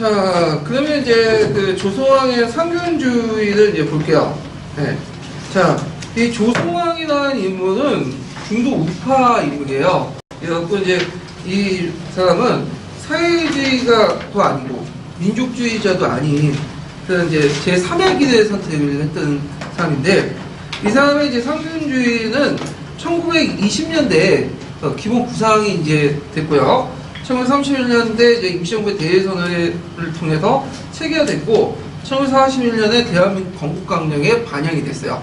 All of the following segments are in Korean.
자, 그러면 이제 그 조성왕의 상균주의를 이제 볼게요. 네. 자, 이 조성왕이라는 인물은 중도 우파 인물이에요. 그래갖고 이제 이 사람은 사회주의가도 아니고 민족주의자도 아닌 그런 이제 제3의 길을 선택을 했던 사람인데, 이 사람의 이제 상균주의는 1920년대에 기본 구상이 이제 됐고요. 1931년대 이제 임시정부의 대선을 통해서 체결됐고, 1941년에 대한민국 건국강령에 반영이 됐어요.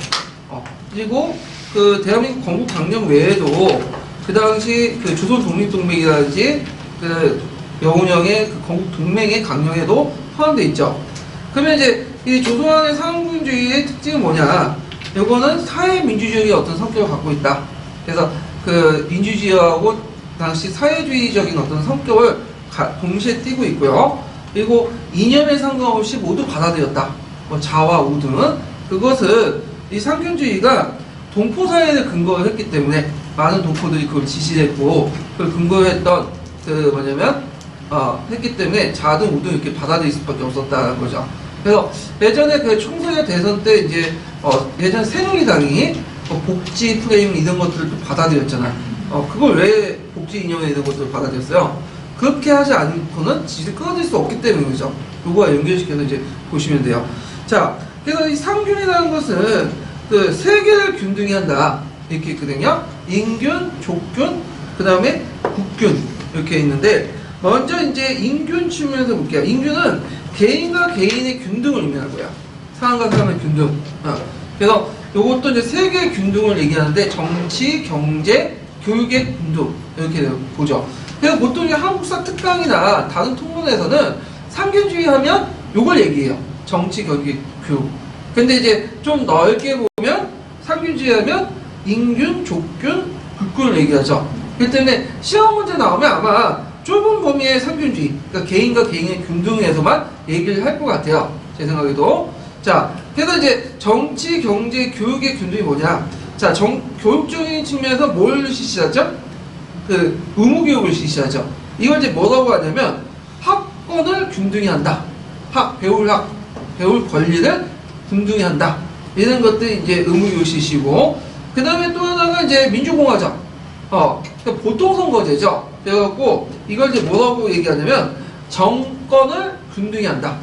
그리고 그 대한민국 건국강령 외에도 그 당시 그 조선독립동맹이라든지 그 여운형의 그 건국동맹의 강령에도 포함되어 있죠. 그러면 이제 이 조선왕의 상균주의의 특징은 뭐냐? 요거는 사회민주주의의 어떤 성격을 갖고 있다. 그래서 그 민주주의하고 당시 사회주의적인 어떤 성격을 동시에 띠고 있고요. 그리고 이념에 상관없이 모두 받아들였다. 뭐 자와 우 등은 그것은 이 상균주의가 동포사회를 근거로 했기 때문에 많은 동포들이 그걸 지지했고, 그걸 근거로 했던 그 뭐냐면 했기 때문에 자등 우등 이렇게 받아들일 수밖에 없었다는 거죠. 그래서 예전에 그 총선의 대선 때 이제 예전 새누리당이 복지 프레임 이런 것들을 또 받아들였잖아. 그걸 왜 복지 이념에 이런 것들을 받아들였어요? 그렇게 하지 않고는 지지를 끊어질 수 없기 때문이죠. 요거와 연결시켜서 이제 보시면 돼요. 자, 그래서 이 상균이라는 것은 그 세 개를 균등히 한다 이렇게 있거든요. 인균, 족균, 그 다음에 국균 이렇게 있는데, 먼저 이제 인균 측면에서 볼게요. 인균은 개인과 개인의 균등을 의미하고요. 사람과 사람의 균등. 그래서 요것도 이제 세 개의 균등을 얘기하는데, 정치, 경제, 교육의 균등 이렇게 보죠. 그래서 보통 이제 한국사 특강이나 다른 통론에서는 상균주의 하면 요걸 얘기해요. 정치, 경제, 교육. 근데 이제 좀 넓게 보면 상균주의 하면 인균, 족균, 국균을 얘기하죠. 그렇기 때문에 시험 문제 나오면 아마 좁은 범위의 상균주의, 그러니까 개인과 개인의 균등에서만 얘기를 할 것 같아요. 제 생각에도. 자, 그래서 이제 정치, 경제, 교육의 균등이 뭐냐? 자, 교육적인 측면에서 뭘 실시하죠? 그 의무교육을 실시하죠. 이걸 이제 뭐라고 하냐면 학권을 균등히 한다. 배울 권리를 균등히 한다. 이런 것들이 이제 의무교육 실시고, 그 다음에 또 하나가 이제 민주공화정. 그러니까 보통선거제죠. 그래갖고 이걸 이제 뭐라고 얘기하냐면 정권을 균등히 한다.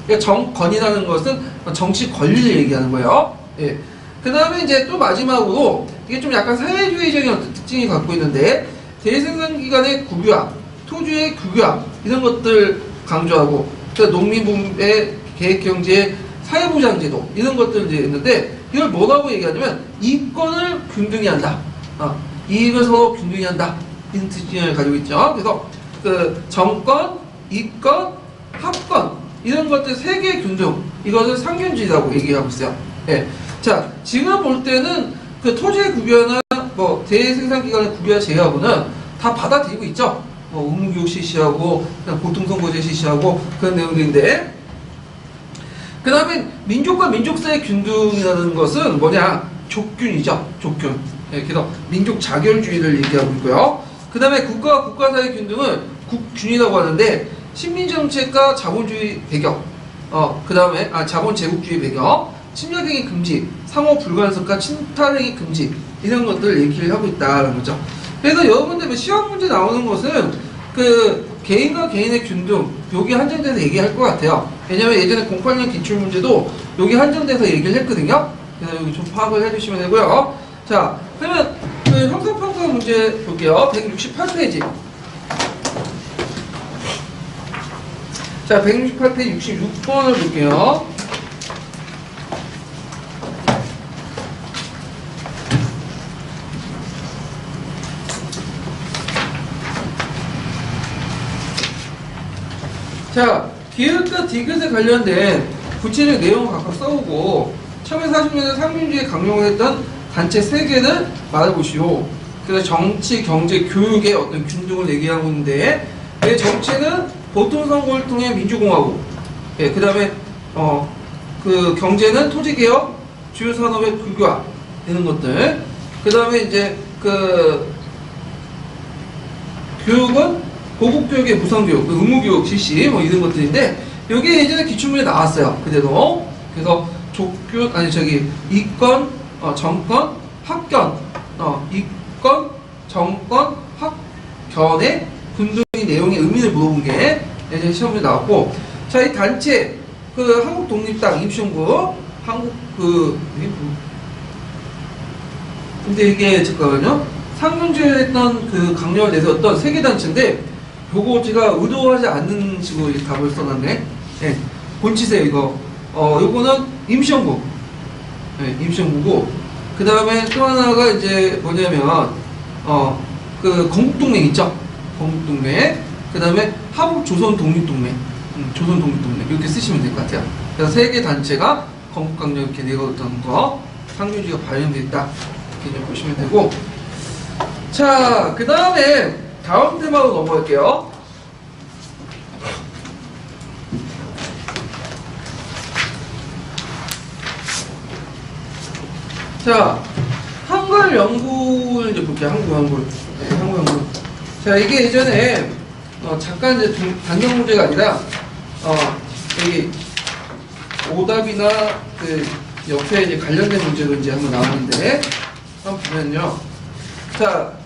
그러니까 정권이라는 것은 정치 권리를 얘기하는 거예요. 예. 그 다음에 이제 또 마지막으로 이게 좀 약간 사회주의적인 어떤 특징이 갖고 있는데, 대생산기관의 국유화, 토지의 국유화 이런 것들 강조하고, 그러니까 농민분배, 계획경제, 사회보장제도 이런 것들 이제 있는데, 이걸 뭐라고 얘기하냐면 이권을 균등히 한다. 이익을 서로 균등히 한다. 이런 특징을 가지고 있죠. 그래서 그 정권, 이권, 합권 이런 것들 세 개의 균등, 이것을 상균주의라고 얘기하고 있어요. 예. 자, 지금 볼 때는 그 토지의 국유화나 뭐 대생산기관의 국유화 제외하고는 다 받아들이고 있죠. 뭐 의무교육 실시하고 보통선거제 실시하고 그런 내용들인데, 그 다음에 민족과 민족사의 균등이라는 것은 뭐냐? 족균이죠. 족균. 예, 그래서 민족 자결주의를 얘기하고 있고요. 그 다음에 국가와 국가 사이의 균등을 국균이라고 하는데, 식민정책과 자본주의 배경, 그 다음에 자본 제국주의 배경, 침략행위 금지, 상호 불간섭과 침탈행위 금지 이런 것들을 얘기를 하고 있다는 거죠. 그래서 여러분들 시험 문제 나오는 것은 그 개인과 개인의 균등 여기 한정돼서 얘기할 것 같아요. 왜냐면 예전에 08년 기출문제도 여기 한정돼서 얘기를 했거든요. 그래서 여기 좀 파악을 해주시면 되고요. 자, 그러면 그 형사평가 문제 볼게요. 168페이지. 자, 168페이지 66번을 볼게요. 자, 기획과 디귿에 관련된 구체적 내용을 각각 써오고, 1940년에 상균주의 강령을 했던 단체 3개를 말해보시오. 그래서 정치, 경제, 교육의 어떤 균등을 얘기하고 있는데, 정치는 보통선거를 통해 민주공화국, 그 다음에 그 경제는 토지개혁, 주요 산업의 국유화 이런 것들, 그 다음에 이제 그 교육은 고급교육의 무상교육, 의무교육 실시 뭐 이런 것들인데 여기 예전에 기출문에 나왔어요. 그대로. 그래서 이권, 정권, 학견, 이권, 정권, 학견의 분동의 내용의 의미를 물어본 게 예전에 시험에 나왔고, 자, 이 단체, 한국독립당 임시정부, 근데 이게 잠깐만요. 상근주에 했던 강령을 내세웠던 세계단체인데, 요거 제가 의도하지 않는 식으로 답을 써놨네. 네, 본치세요, 이거. 요거는 임시정부. 네, 임시정부고, 그 다음에 또 하나가 이제 뭐냐면, 건국동맹 있죠? 건국동맹. 그 다음에 한국조선독립동맹. 조선독립동맹. 이렇게 쓰시면 될 것 같아요. 그래서 세 개 단체가 건국강령 이렇게 내걸었던 거, 상균주의가 발현되어 있다. 이렇게 보시면 되고. 자, 그 다음에 다음 테마로 넘어갈게요. 자, 한글 연구를 이제 볼게요. 한국 연구. 네, 한국 연구. 자, 이게 예전에, 잠깐 이제 단정 문제가 아니라, 여기 오답이나 옆에 이제 관련된 문제로 이제 한번 나왔는데, 한번 보면요. 자,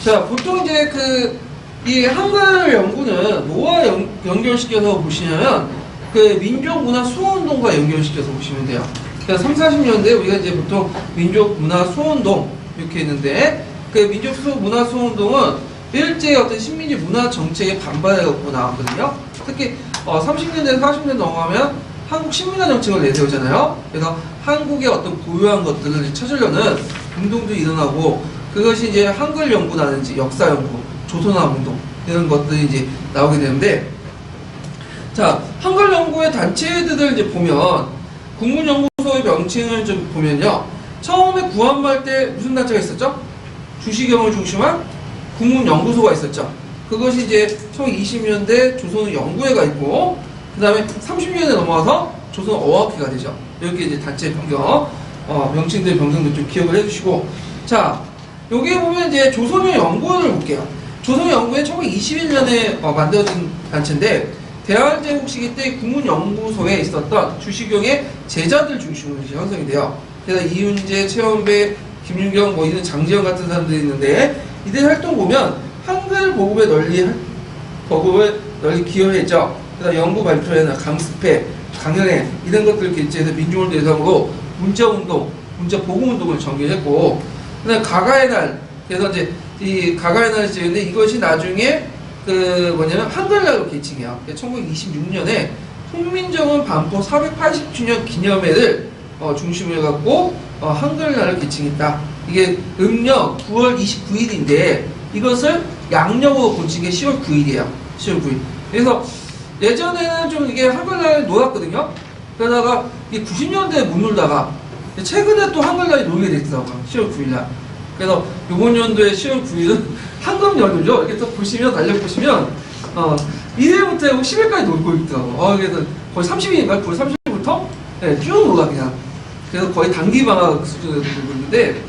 자, 보통 이제 이 한글 연구는 뭐와 연결시켜서 보시냐면, 민족문화 수호운동과 연결시켜서 보시면 돼요. 그래서 30, 40년대 우리가 이제 보통 민족문화 수호운동 이렇게 했는데, 민족문화 수호운동은 일제의 어떤 식민지 문화 정책에 반발해갖고 나왔거든요. 특히, 30년대, 40년대 넘어가면 한국 식민화 정책을 내세우잖아요. 그래서 한국의 어떤 고유한 것들을 찾으려는 운동도 일어나고, 그것이 이제 한글 연구라든지 역사 연구, 조선화 운동 이런 것들이 이제 나오게 되는데, 자, 한글 연구의 단체들을 이제 보면 국문연구소의 명칭을 좀 보면요, 처음에 구한말 때 무슨 단체가 있었죠? 주시경을 중심한 국문연구소가 있었죠. 그것이 이제 1920년대 조선연구회가 있고, 그 다음에 30년에 넘어와서 조선어학회가 되죠. 이렇게 이제 단체 변경, 명칭들 변경도 좀 기억을 해주시고, 자, 여기에 보면 이제 조선연구원을 볼게요. 조선연구원 1921년에 만들어진 단체인데, 대한제국 시기 때 국문연구소에 있었던 주시경의 제자들 중심으로 형성이 돼요. 그래서 이윤재, 최원배, 김윤경, 뭐 이런 장지영 같은 사람들이 있는데, 이들 활동 보면 한글 보급에 널리 기여했죠. 그래서 연구 발표회나 강습회, 강연회 이런 것들을 개최해서 민중을 대상으로 문자운동, 문자 보급운동을 전개했고, 그다음에 가가의 날, 그래서 이제 이 가가의 날이 있는데, 이것이 나중에 한글날로 개칭해요. 1926년에 훈민정음 반포 480주년 기념회를 중심으로 해갖고 한글날을 개칭했다. 이게 음력 9월 29일인데 이것을 양력으로 고친 게 10월 9일이에요. 10월 9일. 그래서 예전에는 좀 이게 한글날 놀았거든요. 그러다가 이 90년대에 못 놀다가 최근에 또 한글날이 놀게 됐더라고요. 10월 9일날. 그래서 이번 연도에 10월 9일은 한글연휴죠. 이렇게 또 보시면, 달력보시면, 1일부터 10일까지 놀고 있더라고요. 그래서 거의 30일인가? 9월 30일부터? 네, 쭉 놀아, 그냥. 그래서 거의 단기방학 수준에서 놀고 있는데,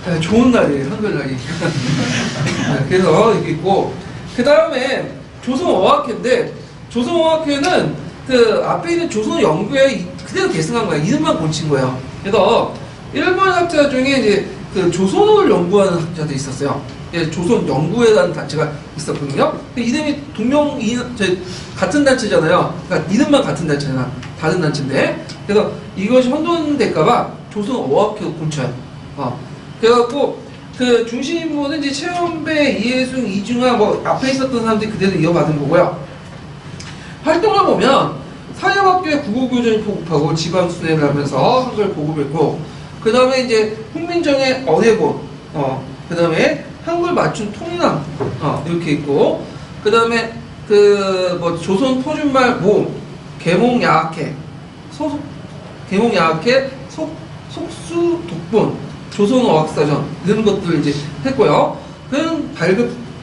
네, 좋은 날이에요, 한글날이. 네, 그래서 이렇게 있고, 그 다음에 조선어학회인데, 조선어학회는 앞에 있는 조선연구회 그대로 계승한 거예요. 이름만 고친 거예요. 그래서 일본 학자 중에 이제 조선어를 연구하는 학자들이 있었어요. 조선연구회라는 단체가 있었거든요. 이름이 같은 단체잖아요. 그러니까 이름만 같은 단체나 다른 단체인데, 그래서 이것이 혼돈될까봐 조선어학회로 고쳐요. 그래갖고 중심 인물은 이제 최원배, 이해순, 이중하 뭐 앞에 있었던 사람들이 그대로 이어받은 거고요. 활동을 보면 사회학교에 국어교재를 보급하고 지방 순회를 하면서 한글 보급했고, 그 다음에 이제 훈민정의 언해본, 그 다음에 한글 맞춤 통남, 이렇게 있고, 그 다음에 조선 표준말 모음, 계몽야학회, 계몽야학회 속수 독본, 조선어학사전 이런 것들 이제 했고요. 그런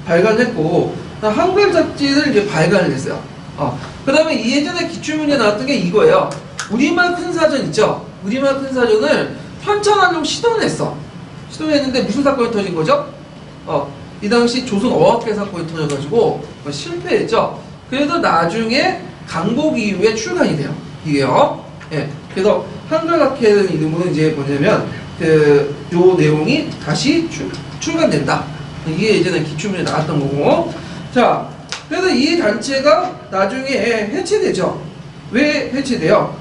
발간했고 한글 잡지를 이제 발간을 했어요. 그 다음에 이 예전에 기출문제 나왔던 게 이거예요. 우리말 큰 사전 있죠? 우리말 큰 사전을 편찬하려고 시도를 했어. 시도를 했는데 무슨 사건이 터진 거죠? 이 당시 조선어학회 사건이 터져가지고 실패했죠. 그래도 나중에 강복 이후에 출간이 돼요. 이게요. 예. 그래서 한글학회라는 이름으로 이제 뭐냐면 요 내용이 다시 출간된다. 이게 예전에 기출문제 나왔던 거고. 자, 그래서 이 단체가 나중에 해체되죠. 왜 해체돼요?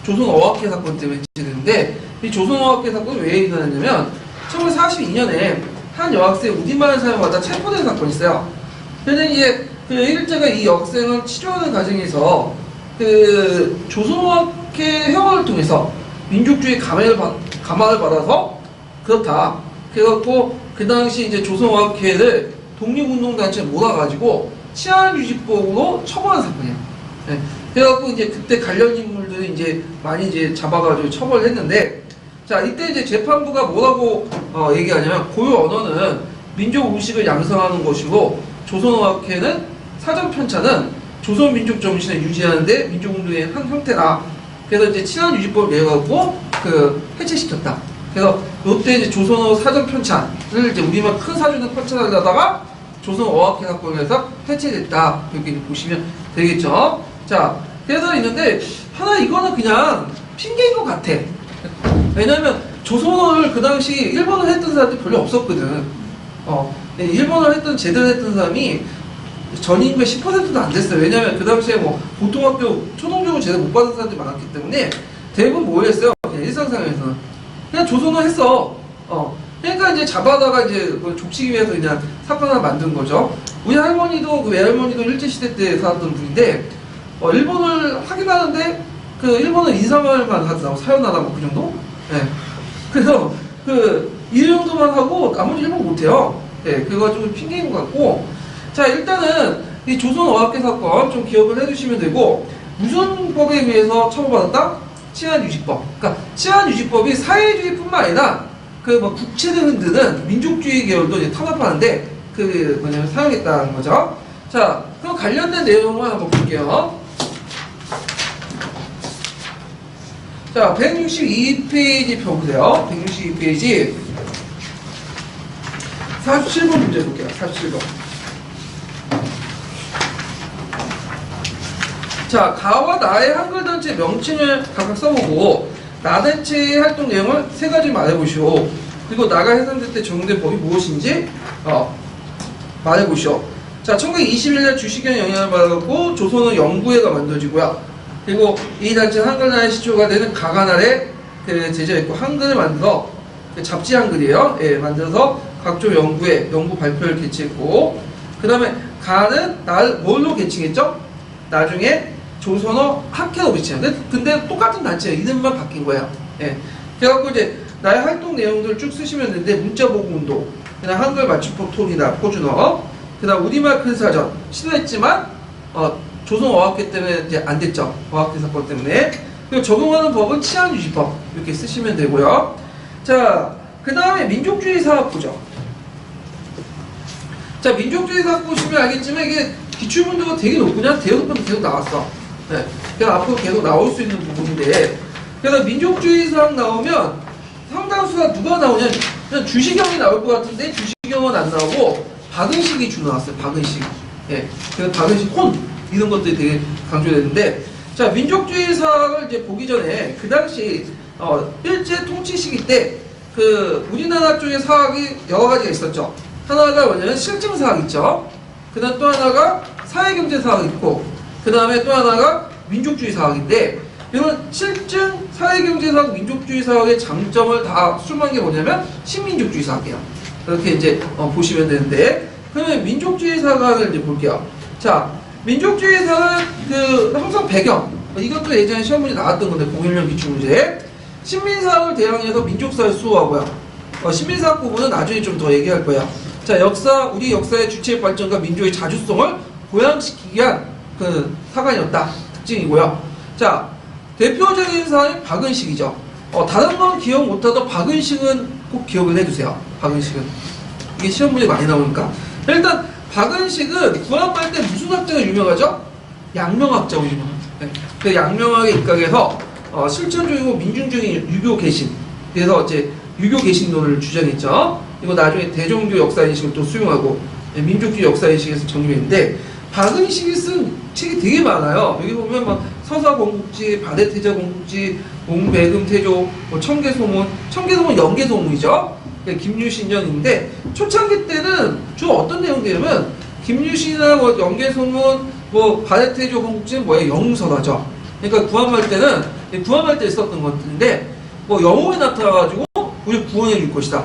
조선어학회 사건 때문에 해체되는데, 이 조선어학회 사건이 왜 일어났냐면 1942년에 한 여학생 우리말을 사용하다 체포된 사건이 있어요. 그래서 이제 일제가 이 여학생을 치료하는 과정에서 조선어학회 회원을 통해서 민족주의 감화를 받아서 그렇다. 그래갖고 그 당시 이제 조선어학회를 독립운동단체에 몰아가지고 치안유지법으로 처벌한 사건이에요. 네. 그래갖고 이제 그때 관련 인물들이 이제 많이 이제 잡아가지고 처벌을 했는데, 자, 이때 이제 재판부가 뭐라고 얘기하냐면, 고유 언어는 민족 의식을 양성하는 것이고, 조선어학회는 사전 편찬은 조선민족 정신을 유지하는데 민족운동의 한 형태다. 그래서 이제 치안유지법을 내갖고 해체시켰다. 그래서 이때 이제 조선어 사전 편찬을 이제 우리말 큰 사전을 편찬하려다가 조선어학회 사건에서 해체됐다. 이렇게 보시면 되겠죠. 자, 그래서 있는데 하나 이거는 그냥 핑계인 것 같아. 왜냐면 조선어를 그 당시 일본어를 했던 사람들이 별로 없었거든. 일본어를 제대로 했던 사람이 전 인구의 10%도 안 됐어요. 왜냐면 그 당시에 뭐 보통학교 초등교육을 제대로 못 받은 사람들이 많았기 때문에 대부분 뭐 했어요? 그냥 일상생활에서는 그냥 조선어 했어. 그러니까 이제 잡아다가 이제 족치기 위해서 그냥 사건 하나 만든 거죠. 우리 할머니도 외할머니도 일제시대 때 살았던 분인데 일본어를 하긴 하는데 일본어 인사말만 하더라고. 사요나라 뭐 그 정도? 예. 그래서 이 정도만 하고 나머지 일본어 못해요. 예. 그래가지고 핑계인 것 같고. 자, 일단은 이 조선어학회 사건 좀 기억을 해두시면 되고, 무슨 법에 의해서 처벌받았다? 치안유지법. 그러니까 치안유지법이 사회주의뿐만 아니라 국채를 흔드는 민족주의 계열도 이제 탄압하는데 뭐냐면 사용했다는 거죠. 자, 그럼 관련된 내용을 한번 볼게요. 자, 162페이지 펴보세요. 162페이지 47번 문제 볼게요. 47번. 자, 가와 나의 한글단체 명칭을 각각 써보고 나단체의 활동 내용을 세 가지 말해보시오. 그리고 나가 해산될 때 적용된 법이 무엇인지 말해보시오. 자, 1921년 주식의 영향을 받았고 조선어 연구회가 만들어지고요. 그리고 이 단체는 한글나라의 시초가 되는 가간 아래 제작했고 한글을 만들어 잡지 한글이에요. 예, 만들어서 각종 연구회, 연구 발표를 개최했고, 그 다음에 가는 나를 뭘로 개칭했죠? 나중에 조선어 학회로 개칭했어요. 근데 똑같은 단체예요. 이름만 바뀐 거예요. 예. 그래갖고 이제 나의 활동 내용들을 쭉 쓰시면 되는데, 문자보고운동, 그다음 한글 맞춤법 토기나 표준어, 그다음 우리말 큰 사전 시도했지만 조선어학회 때문에 이제 안 됐죠. 어학회 사건 때문에. 그리고 적용하는 법은 치안유지법 이렇게 쓰시면 되고요. 자, 그 다음에 민족주의 사학 보죠. 자, 민족주의 사학 보시면 알겠지만 이게 기출문제가 되게 높구나. 대여섯번도 계속 나왔어. 네. 그래서 앞으로 계속 나올 수 있는 부분인데, 그래서 민족주의 사학 나오면 상당수가 누가 나오냐면 그냥 주시경이 나올 것 같은데 주시경은 안 나오고 박은식이 주로 나왔어요. 박은식. 예. 그래서 박은식 혼 이런 것들이 되게 강조됐는데, 자, 민족주의 사학을 이제 보기 전에 그 당시 일제 통치 시기 때 우리나라 쪽의 사학이 여러 가지가 있었죠. 하나가 뭐냐면 실증 사학 있죠. 그다음 또 하나가 사회경제 사학 있고, 그 다음에 또 하나가 민족주의 사학인데, 이런 실증 사회경제 사학, 민족주의 사학의 장점을 다 수렴한 게 뭐냐면 신민족주의 사학이에요. 그렇게 이제 보시면 되는데, 그러면 민족주의 사학을 이제 볼게요. 자, 민족주의 사학은 항상 배경, 이것도 예전에 시험 문제 나왔던 건데 01년 기출문제. 신민사학을 대항해서 민족사를 수호하고요. 신민사학 부분은 나중에 좀 더 얘기할 거예요. 자, 우리 역사의 주체의 발전과 민족의 자주성을 보양시키기 위한 사관이었다. 특징이고요. 자, 대표적인 사람이 박은식이죠. 다른 건 기억 못하도 박은식은 꼭 기억을 해두세요. 박은식은. 이게 시험 문제 많이 나오니까. 일단 박은식은 구한말 때 무슨 학자가 유명하죠? 양명학자가 유명하죠. 네. 그 양명학에 입각해서 실천주의고 민중주의 유교 개신. 그래서 이제 유교 개신론을 주장했죠. 이거 나중에 대종교 역사인식을 또 수용하고 민족주의 역사인식에서 정리했는데 박은식이 쓴 책이 되게 많아요. 여기 보면 막 서사공국지, 바대태자공국지, 몽배금태조, 뭐 청계소문, 청계소문 연계소문이죠. 김유신전인데 초창기 때는 주로 어떤 내용들이냐면 김유신이나 뭐 연계소문, 뭐 바대태조 공국지는 뭐예요? 영웅설화죠. 그러니까 구한말 때는 구한말 때 있었던 것들인데 뭐 영웅이 나타나가지고 우리 구원해 줄 것이다.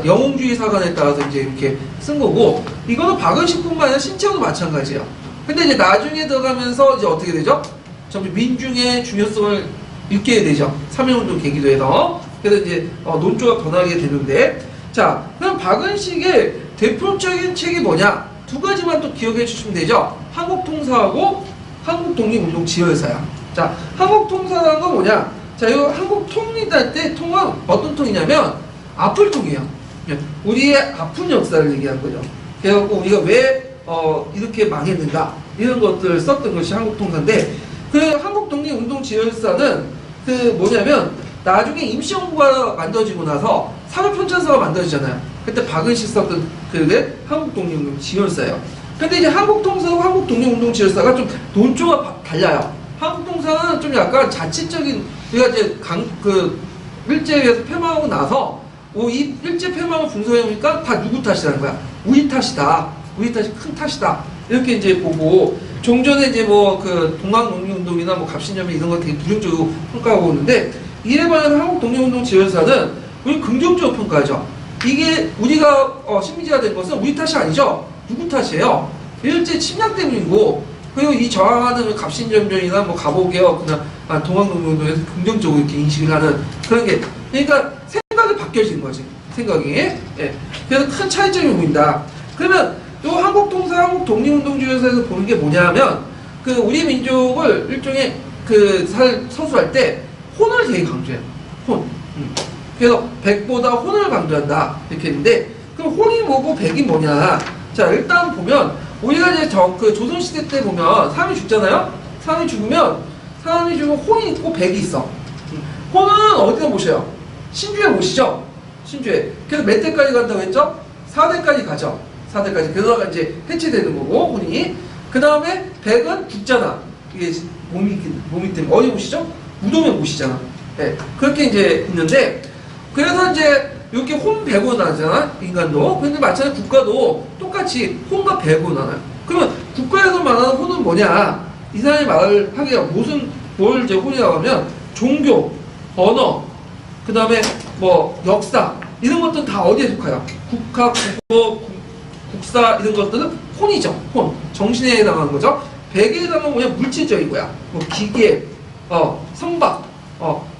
영웅주의 사관에 따라서 이제 이렇게 쓴 거고 이거는 박은식뿐만 아니라 신체도 마찬가지예요. 근데 이제 나중에 들어가면서 이제 어떻게 되죠? 점점 민중의 중요성을 읽게 되죠. 3.1운동 계기도 해서. 그래서 이제 논조가 변하게 되는데 자 그럼 박은식의 대표적인 책이 뭐냐? 두 가지만 또 기억해 주시면 되죠. 한국통사하고 한국독립운동 지열사야. 자 한국통사라는 건 뭐냐? 자 이거 한국통일할 때 통은 어떤 통이냐면 아플 통이에요. 우리의 아픈 역사를 얘기한 거죠. 그래갖고 우리가 왜 이렇게 망했는가 이런 것들을 썼던 것이 한국통사인데 그 한국독립운동지열사는 그 뭐냐면 나중에 임시정부가 만들어지고 나서 사회편찬서가 만들어지잖아요. 그때 박은식 썼던 그게 한국독립운동지열사예요. 근데 이제 한국통사와 한국독립운동지열사가 좀 논조가 달라요. 한국통사는 좀 약간 자치적인 우리가 이제 일제에서 폐망하고 나서 이 일제 폐망을 분석해보니까 다 누구 탓이라는 거야? 우리 탓이다. 우리 탓이 큰 탓이다. 이렇게 이제 보고 종전에 이제 뭐 그 동학독립운동이나 뭐 갑신연맹 이런 거 되게 부정적으로 평가하고 오는데 이에 반해서 한국독립운동 지열사는 우리 긍정적으로 평가하죠. 이게 우리가 식민지가 된 것은 우리 탓이 아니죠. 누구 탓이에요? 일제 침략 때문이고 그리고 이 저항하는 갑신전변이나 뭐 갑오개혁이나 동학농민운동에서 긍정적으로 이렇게 인식을 하는 그런 게 그러니까 생각이 바뀌어지는 거지. 생각이. 예. 그래서 큰 차이점이 보인다. 그러면 요 한국통사 한국독립운동지열사에서 보는 게 뭐냐면 그 우리 민족을 일종의 서술할 때 혼을 되게 강조해요. 혼. 그래서 백보다 혼을 강조한다. 이렇게 했는데 그럼 혼이 뭐고 백이 뭐냐? 자 일단 보면 우리가 이제 조선시대 때 보면 사람이 죽잖아요? 사람이 죽으면 혼이 있고 백이 있어. 혼은 어디다 모셔요? 신주에 모시죠? 신주에. 그래서 몇 대까지 간다고 했죠? 4대까지 가죠. 4대까지. 그러다가 이제 해체되는 거고, 혼이. 그 다음에 백은 죽잖아. 이게 몸이 때문에. 어디 모시죠? 무덤에 모시잖아. 네. 그렇게 이제 있는데, 그래서 이제 이렇게 혼, 백으로 나잖아. 인간도. 근데 마찬가지로 국가도 똑같이 혼과 백으로 나눠요. 그러면 국가에서 말하는 혼은 뭐냐? 이 사람이 말을 하게요. 뭘 이제 혼이라고 하면 종교, 언어, 그 다음에 뭐 역사 이런 것들은 다 어디에 속해요? 국가, 국어, 국사 이런 것들은 혼이죠. 혼. 정신에 해당하는 거죠. 백에 해당하면 뭐냐? 물질적인 거야. 뭐 기계, 선박,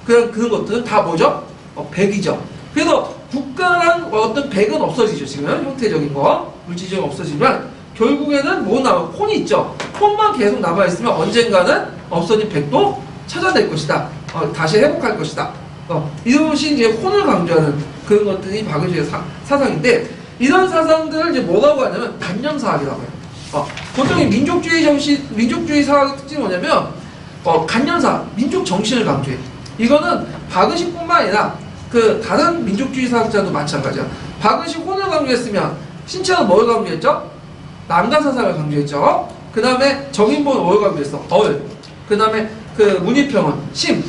그런 것들은 다 뭐죠? 백이죠. 그래서 국가랑 어떤 백은 없어지죠. 지금 형태적인 거, 물질적인 거 없어지지만 결국에는 뭐 남아? 혼이 있죠. 혼만 계속 남아있으면 언젠가는 없어진 백도 찾아낼 것이다. 다시 회복할 것이다. 이것이 이제 혼을 강조하는 그런 것들이 박은식의 사상인데 이런 사상들을 이제 뭐라고 하냐면 간념사학이라고 해요. 보통 이 민족주의 사학의 특징이 뭐냐면 간념사, 민족 정신을 강조해. 이거는 박은식뿐만 아니라 다른 민족주의 사학자도 마찬가지야. 박은식 혼을 강조했으면 신체는 뭘 강조했죠? 남가사상을 강조했죠. 그 다음에 정인보는 뭘 강조했어? 그 다음에 문희평은 심.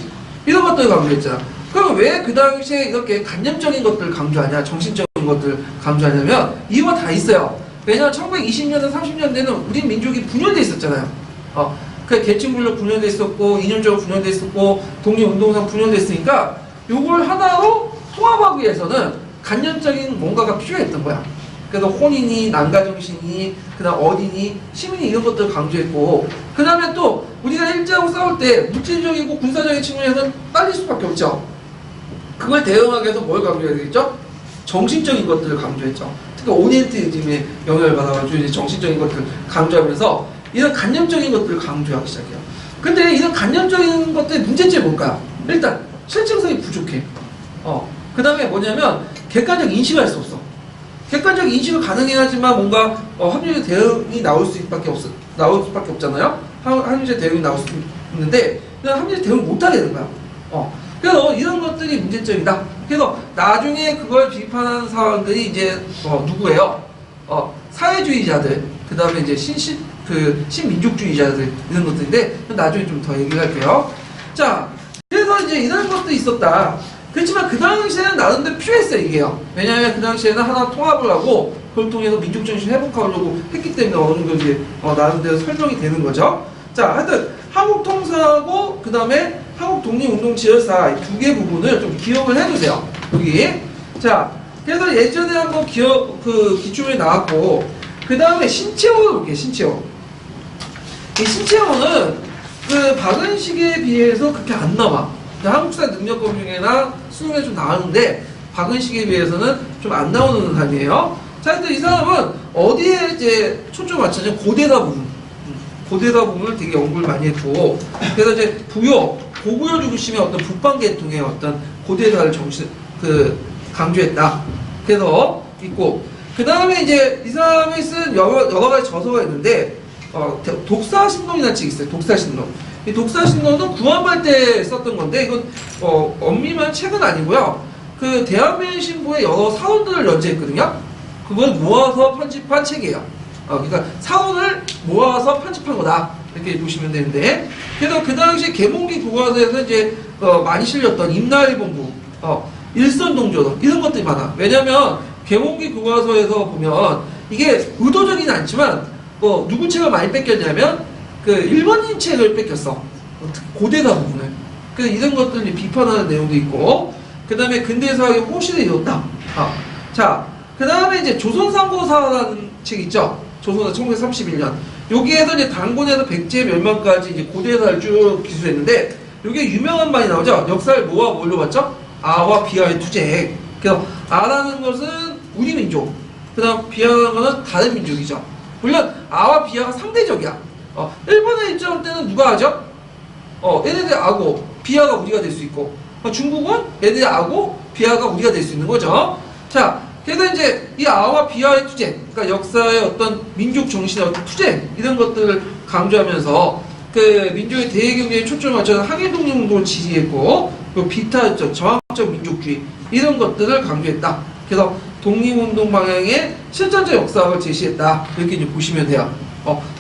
이런 것들을 강조했잖아. 그럼 왜 그 당시에 이렇게 간념적인 것들을 강조하냐, 정신적인 것들을 강조하냐면 이유가 다 있어요. 왜냐면 1920년대, 30년대는 우리 민족이 분열돼 있었잖아요. 계층분열 분열돼 있었고, 이념적으로 분열돼 있었고, 독립운동상 분열돼 있으니까 요걸 하나로 통합하기 위해서는 간념적인 뭔가가 필요했던 거야. 그래서 혼이니, 난가정신이, 그 다음 어디니, 시민이 이런 것들을 강조했고, 그 다음에 또 우리가 일제하고 싸울 때 물질적이고 군사적인 측면에서는 딸릴 수밖에 없죠. 그걸 대응하기 위해서 뭘 강조해야 되겠죠? 정신적인 것들을 강조했죠. 특히 오리엔트리즘의 영향을 받아가지고 이제 정신적인 것들을 강조하면서 이런 간념적인 것들을 강조하기 시작해요. 근데 이런 간접적인 것들의 문제점이 뭘까요? 일단 실증성이 부족해. 그 다음에 뭐냐면 객관적 인식을 할 수 없어. 객관적 인식은 가능해야 하지만 뭔가 합리적 대응이 나올 수밖에 없잖아요. 합리적 대응이 나올 수 있는데 그냥 합리적 대응을 못하게 되는 거야. 그래서 이런 것들이 문제점이다. 그래서 나중에 그걸 비판하는 사람들이 이제 누구예요? 사회주의자들, 그 다음에 이제 신민족주의자들 이런 것들인데 나중에 좀 더 얘기를 할게요. 자, 그래서 이제 이런 것도 있었다. 그렇지만 그 당시에는 나름대로 필요했어요, 이게요. 왜냐하면 그 당시에는 하나 통합을 하고 그걸 통해서 민족정신을 회복하려고 했기 때문에 어느 정도 이제 나름대로 설명이 되는 거죠. 자, 하여튼 한국통사하고 그 다음에 한국독립운동 지열사 두 개 부분을 좀 기억을 해두세요. 여기. 자, 그래서 예전에 한번 기초에 나왔고 그 다음에 신채호를 볼게요. 신채호. 이 신채호는 그 박은식에 비해서 그렇게 안 나와. 한국사 능력검증회나 수능에 좀 나왔는데 박은식에 비해서는 좀 안 나오는 사람이에요. 자, 일단 이 사람은 어디에 이제 초점을 맞추냐면 고대사 부분. 고대사 부분을 되게 연구를 많이 했고, 그래서 이제 고구려 중심의 어떤 북방 계통의 어떤 고대사를 강조했다. 그래서 있고, 그 다음에 이제 이 사람이 쓴 여러 가지 저서가 있는데, 독사신론이라는 책이 있어요. 독사신론. 이 독사신론은 구한말 때 썼던 건데, 이건 엄밀한 책은 아니고요. 그 대한민신보의 여러 사원들을 연재했거든요. 그걸 모아서 편집한 책이에요. 그러니까 사원을 모아서 편집한 거다. 이렇게 보시면 되는데, 그래서 그 당시 계몽기 교과서에서 이제 많이 실렸던 임나일본부, 일선동조론 이런 것들이 많아. 왜냐면 계몽기 교과서에서 보면 이게 의도적이진 않지만 누구 책을 많이 뺏겼냐면 그 일본인 책을 뺏겼어. 고대사 부분을. 그래서 이런 것들을 비판하는 내용도 있고, 그 다음에 근대사학의 호실을 이뤘다. 자, 그 다음에 이제 조선상고사라는 책 있죠. 조선사 1931년. 여기에서 이제 단곤에서 백제 멸망까지 이제 고대사를 쭉 기술했는데, 이게 유명한 말이 나오죠. 역사를 뭐와 뭘로 봤죠? 아와 비하의 투쟁. 그래서 아라는 것은 우리 민족, 그 다음 비하라는 것은 다른 민족이죠. 물론 아와 비하가 상대적이야. 일본의 입장 때는 누가 하죠? 얘네들 아고 비하가 우리가 될 수 있고, 중국은 얘네들 아고 비하가 우리가 될 수 있는 거죠. 자, 그래서 이제 이 아와 비하의 투쟁, 그러니까 역사의 어떤 민족 정신의 어떤 투쟁 이런 것들을 강조하면서 그 민족의 대외 경제에 초점을 맞춰서 항일독립운동을 지지했고, 그 비타적 저항적 민족주의 이런 것들을 강조했다. 그래서 독립운동 방향의 실전적 역사학을 제시했다. 이렇게 이제 보시면 돼요.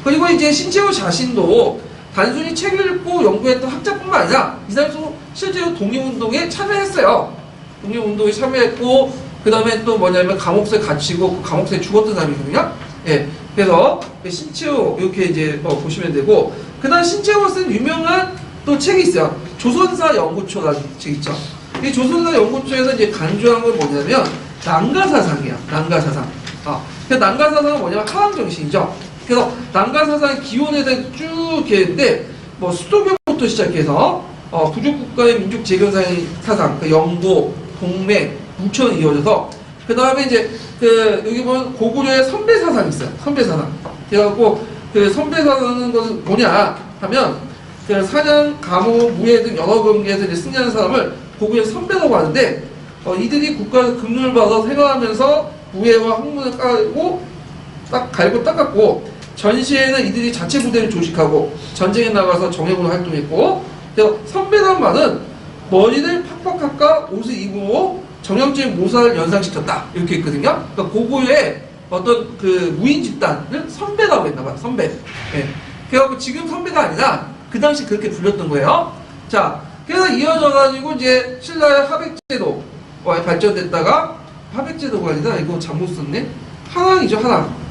그리고 이제 신채호 자신도 단순히 책을 읽고 연구했던 학자뿐만 아니라 이 사람도 실제로 독립운동에 참여했어요. 독립운동에 참여했고, 그 다음에 또 뭐냐면 감옥에 갇히고 감옥에 죽었던 사람이거든요. 예. 그래서 신채호 이렇게 이제 보시면 되고, 그 다음 신채호 쓴 유명한 또 책이 있어요. 조선사 연구초라는 책 있죠. 이 조선사 연구초에서 이제 간주한 건 뭐냐면 난가사상이야. 난가사상. 그래서 난가사상은 뭐냐면 하왕정신이죠. 그래서 난가사상의 기원에 대해 쭉 이렇게 했는데, 수도교부터 시작해서 부족국가의 민족 재건상의 사상, 그 영고, 동맹, 무천이 이어져서, 그 다음에 이제 여기 보면 고구려의 선배사상이 있어요. 선배사상. 그래갖고 그 선배사상은 것은 뭐냐 하면 그 사냥, 감호, 무예 등 여러 경기에서 이제 승리하는 사람을 고구려의 선배라고 하는데, 이들이 국가에서 금륜을 받아서 생활하면서 무예와 학문을 갈고 닦았고, 전시에는 이들이 자체 부대를 조직하고 전쟁에 나가서 정예군으로 활동했고, 그래서 선배란 말은 머리를 팍팍 깎아 옷을 입고 정형적인 모사를 연상시켰다. 이렇게 했거든요. 그러니까 고구려의 어떤 그 무인 집단을 선배라고 했나봐요. 선배. 예. 그래갖고 지금 선배가 아니라 그 당시 그렇게 불렸던 거예요. 자, 그래서 이어져가지고 이제 신라의 하백제도 발전됐다가, 하백제도가 아니라 이거 잘못 썼네. 한왕이죠, 한왕.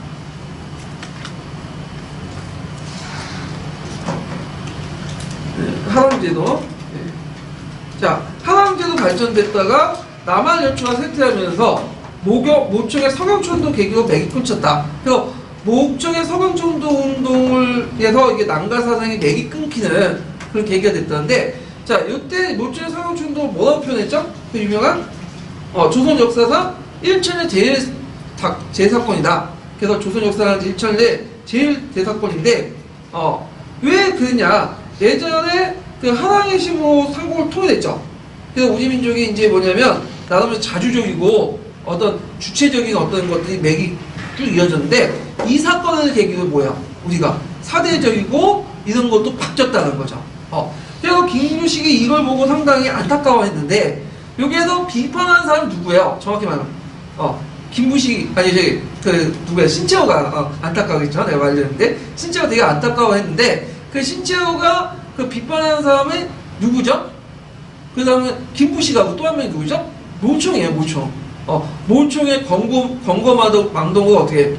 한왕제도. 자, 한왕제도 발전됐다가 남한열초가 쇠퇴하면서 모청의 서경촌도 계기로 맥이 끊겼다. 그래서 모청의 서경촌도 운동을 해서 이게 난가사상의 맥이 끊기는 그런 계기가 됐다는데, 자, 이때 모청의 서경촌도 뭐라고 표현했죠? 그 유명한 조선 역사상 1천의 제사건이다. 그래서 조선 역사상 1천의 제일 대사건인데, 왜 그러냐? 예전에 그 한항해 시모 상국을 통일했죠. 그래서 우리 민족이 이제 뭐냐면 나름대로 자주적이고 어떤 주체적인 어떤 것들이 맥이 쭉 이어졌는데 이 사건을 계기로 뭐야? 우리가 사대적이고 이런 것도 바뀌었다는 거죠. 그래서 김규식이 이걸 보고 상당히 안타까워했는데 여기에서 비판한 사람 누구예요? 정확히 말하면 김부식 아니 저기 그 누구야? 신채호가 안타까워했죠. 내가 말했는데 신채호가 되게 안타까워했는데 그 신채호가 그 비판하는 사람은 누구죠? 그 다음에 김부식하고 또 한 명이 누구죠? 노총이에요. 노총. 노총의 광검망동을 어떻게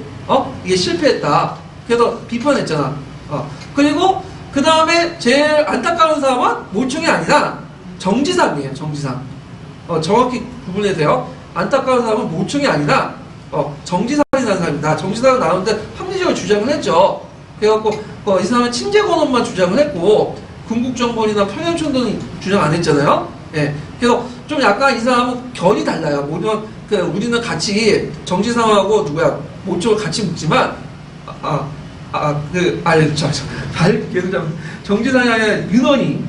이게 실패했다. 그래서 비판했잖아. 그리고 그 다음에 제일 안타까운 사람은 노총이 아니라 정지상이에요. 정지상. 정확히 구분해서요. 안타까운 사람은 노총이 아니라 정지상이라는 사람입니다. 정지상은 나오는데 합리적으로 주장을 했죠. 그래갖고 이 사람은 친재건원만 주장을 했고 궁극정벌이나 평양천도는 주장 안 했잖아요. 예. 그래서 좀 약간 이 사람은 결이 달라요. 물론 우리는 같이 정지상하고 누구야 모쪽을 같이 묻지만 정지상이 아니라 윤원이,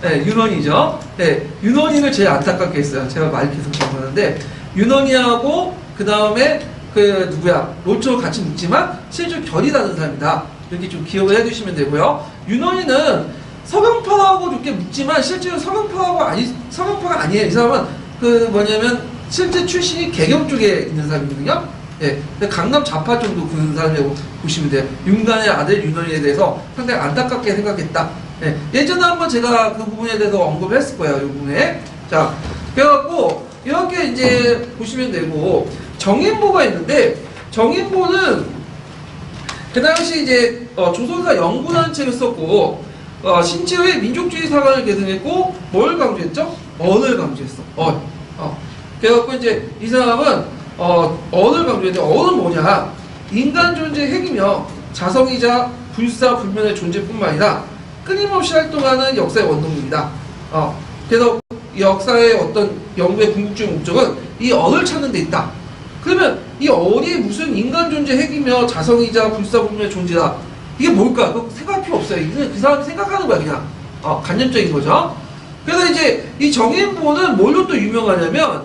예, 윤원이죠. 예, 윤원이를 제일 안타깝게 했어요. 제가 말 계속 정하는데 윤원이하고 그 다음에 누구야 노총을 같이 묻지만 실제로 결이 다른 사람이다. 이렇게 좀 기억을 해두시면 되고요. 윤원이는 서경파하고 이렇게 묻지만 실제로 서경파가 아니에요. 이 사람은 뭐냐면 실제 출신이 개경 쪽에 있는 사람이거든요. 예, 강남 좌파 정도 그런 사람이라고 보시면 돼요. 윤간의 아들 윤원이에 대해서 상당히 안타깝게 생각했다. 예, 예전에 한번 제가 그 부분에 대해서 언급을 했을 거예요. 이 부분에. 자, 그래갖고 이렇게 이제 보시면 되고 정인보가 있는데 정인보는 그 당시 이제 조선사 연구라는 책을 썼고 신채호의 민족주의 사관을 계승했고 뭘 강조했죠? 언을 강조했어. 그래갖고 이제 이 사람은 언을 강조했는데 언은 뭐냐? 인간 존재의 핵이며 자성이자 불사불면의 존재뿐만 아니라 끊임없이 활동하는 역사의 원동력이다. 그래서 이 역사의 어떤 연구의 궁극적인 목적은 이 언을 찾는 데 있다. 그러면 이 언이 무슨 인간 존재 핵이며 자성이자 불사불면의 존재다. 이게 뭘까? 그거 생각할 필요 없어요. 그 사람이 생각하는 거야, 그냥. 간접적인 거죠. 그래서 이제 이 정인보는 뭘로 또 유명하냐면,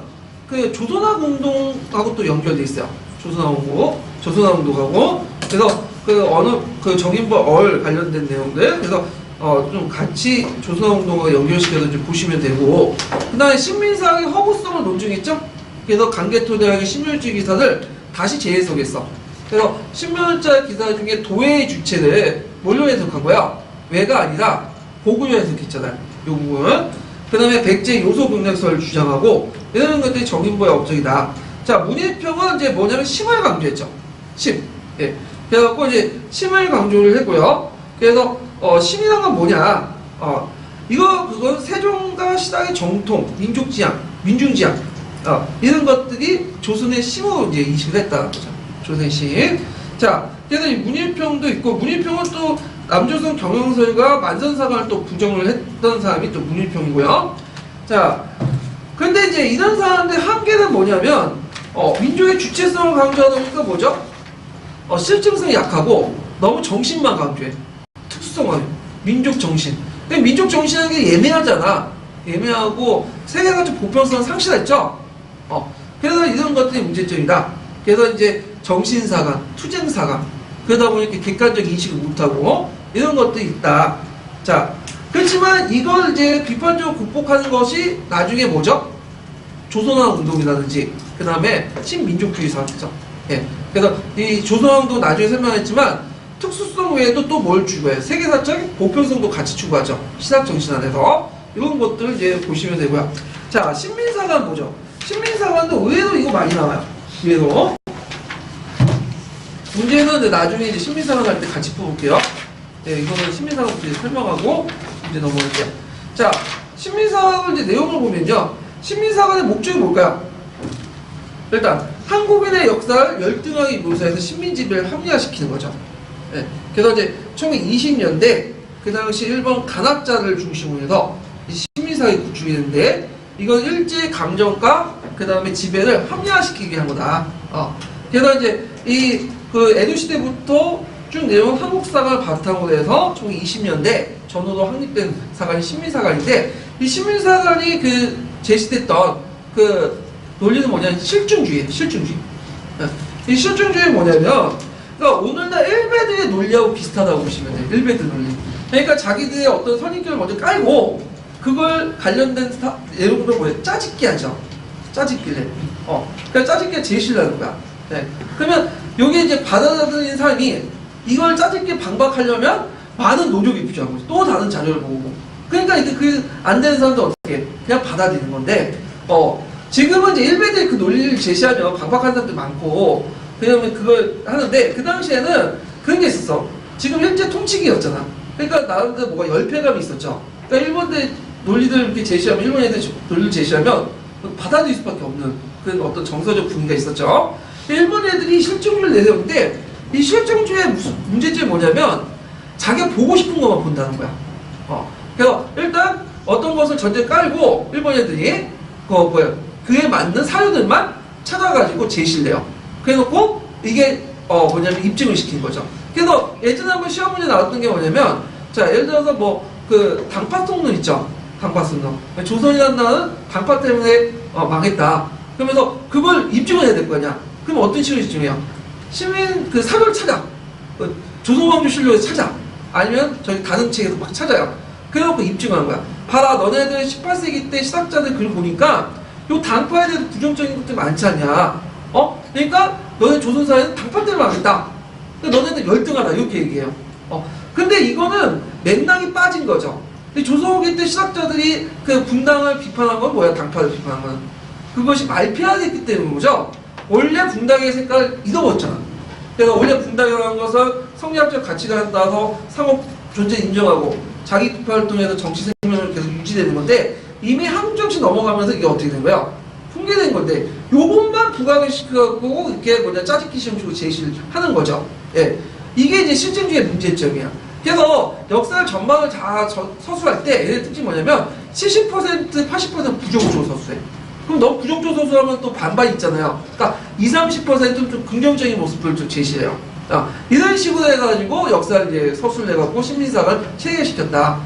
그 조선화 운동하고 또 연결돼 있어요. 조선화 운동하고. 그래서 그 정인보 얼 관련된 내용들. 그래서 좀 같이 조선화 운동과 연결시켜서 좀 보시면 되고. 그 다음에 신민사학의 허구성을 논증했죠? 그래서 강개토대학의 신묘일지 기사를 다시 재해석했어. 그래서 신묘일자 기사 중에 도의 주체를 뭘로 해석한 거야? 왜가 아니라 고구려 해석했잖아요. 이 부분. 그 다음에 백제 요소병력설을 주장하고 이런 것들이 정인보의 업적이다. 자, 문일평은 이제 뭐냐면 심을 강조했죠. 심. 예. 그래갖고 이제 심을 강조를 했고요. 그래서 심이란 건 뭐냐? 그건 세종과 신라의 정통, 민족지향, 민중지향 이런 것들이 조선의 심으로 이제 인식을 했다는 거죠. 조선의 심. 자, 그래서 이 문일평도 있고, 문일평은 또 남조선 경영설과 만선사관을 또 부정을 했던 사람이 또 문일평이고요. 자, 근데 이제 이런 사람들 한계는 뭐냐면, 민족의 주체성을 강조하다 보니까 뭐죠? 실증성이 약하고, 너무 정신만 강조해. 특수성을. 민족 정신. 근데 민족 정신이라는 게 예매하잖아. 예매하고, 세계가적 보편성을 상실했죠? 그래서 이런 것들이 문제점이다. 그래서 이제 정신사관, 투쟁사관, 그러다 보니까 객관적 인식을 못하고 이런 것들이 있다. 자, 그렇지만 이걸 이제 비판적으로 극복하는 것이 나중에 뭐죠? 조선화 운동이라든지 그 다음에 신민족주의 사회죠. 예. 그래서 이 조선화 운동 나중에 설명했지만 특수성 외에도 또 뭘 추구해요? 세계사적 보편성도 같이 추구하죠. 시각 정신 안에서 이런 것들을 이제 보시면 되고요. 자, 신민사관 보죠. 신민사관도 의외로 이거 많이 나와요. 의외로. 문제는 나중에 이제 신민사관 할 때 같이 풀어볼게요. 네, 이거는 신민사관부터 이제 설명하고 이제 넘어갈게요. 자, 신민사관 이제 내용을 보면요. 신민사관의 목적이 뭘까요? 일단 한국인의 역사를 열등하게 묘사해서 신민지배를 합리화시키는 거죠. 네, 그래서 이제 1920년대 그 당시 일본 간학자를 중심으로 해서 신민사관이 구축했는데 이건 일제 강점과 그 다음에 지배를 합리화시키기 위한 거다. 그래서 이제 그 에도 시대부터 쭉 내려온 한국사관을 바탕으로 해서 1920년대, 전후로 확립된 사관이 신민사관인데, 이 신민사관이 그 제시됐던 그 논리는 뭐냐면 실증주의예요. 실증주의. 이 실증주의는 뭐냐면, 그러니까 오늘날 일베드의 논리하고 비슷하다고 보시면 돼요. 일베드 논리. 그러니까 자기들의 어떤 선입견을 먼저 깔고 그걸 관련된 예를 들어 뭐예요? 짜집기 하죠. 짜집기를. 그러니까 짜집기가 제시라는 거야. 네. 그러면 여기 이제 받아들인 사람이 이걸 짜집기 반박하려면 많은 노력이 필요한 거죠. 또 다른 자료를 보고. 그러니까 이제 그 안 되는 사람도 어떻게 그냥 받아들이는 건데, 지금은 이제 일베드의 그 논리를 제시하면 반박하는 사람들 많고, 그러면 그걸 하는데, 그 당시에는 그런 게 있었어. 지금 일제 통치기였잖아. 그러니까 나름대로 뭐가 열패감이 있었죠. 그러니까 일본들 논리들 이렇게 제시하면, 일본 애들 논리를 제시하면 받아들일 수밖에 없는 그런 어떤 정서적 분위기가 있었죠. 일본 애들이 실증주의를 내세우는데, 이 실증주의의 무슨 문제점이 뭐냐면 자기가 보고 싶은 것만 본다는 거야. 그래서 일단 어떤 것을 전제 깔고 일본 애들이 그에 맞는 사료들만 찾아가지고 제시를 해요. 그래놓고 이게 뭐냐면 입증을 시킨 거죠. 그래서 예전에 한번 시험 문제 나왔던 게 뭐냐면, 자 예를 들어서 뭐 그 당파 속론 있죠. 당파 속론. 조선이라는 나라는 당파 때문에 망했다. 그러면서 그걸 입증을 해야 될 거 아니야. 그럼 어떤 식으로 입증해요? 시민 그 사료를 찾아. 조선왕조 실록에서 찾아. 아니면 저기 다능책에서 막 찾아요. 그래갖고 입증하는 거야. 봐라, 너네들 18세기 때 시작자들 글 보니까 요 당파에 대해서 부정적인 것들이 많지 않냐. 그러니까 너네 조선사회는 당파 때문에 망했다. 그러니까 너네들 열등하다. 이렇게 얘기해요. 근데 이거는 맥락이 빠진 거죠. 조선후기 때 시작자들이 그 분당을 비판한 건 뭐야? 당파를 비판한 건. 그것이 말피하겠기 때문이죠. 원래 분당의 색깔을 잊어버렸잖아. 그래서 원래 분당이라는 것은 성리학적 가치가 따라서 상업 존재 인정하고 자기 투표 활동에서 정치 생명을 계속 유지되는 건데, 이미 한국 정치 넘어가면서 이게 어떻게 된 거야? 붕괴된 건데, 요것만 부각을 시켜갖고 이렇게 짜집기 시험식으로 제시를 하는 거죠. 예. 이게 이제 실증주의의 문제점이야. 그래서 역사를 전망을 다 서술할 때 얘네 특징이 뭐냐면 70%, 80% 부정조 서술해. 그럼 너무 부정조 서술하면 또 반반이 있잖아요. 그러니까 20, 30%는 좀 긍정적인 모습을 좀 제시해요. 이런 식으로 해가지고 역사를 이제 서술을 해갖고 심리사를 체계시켰다.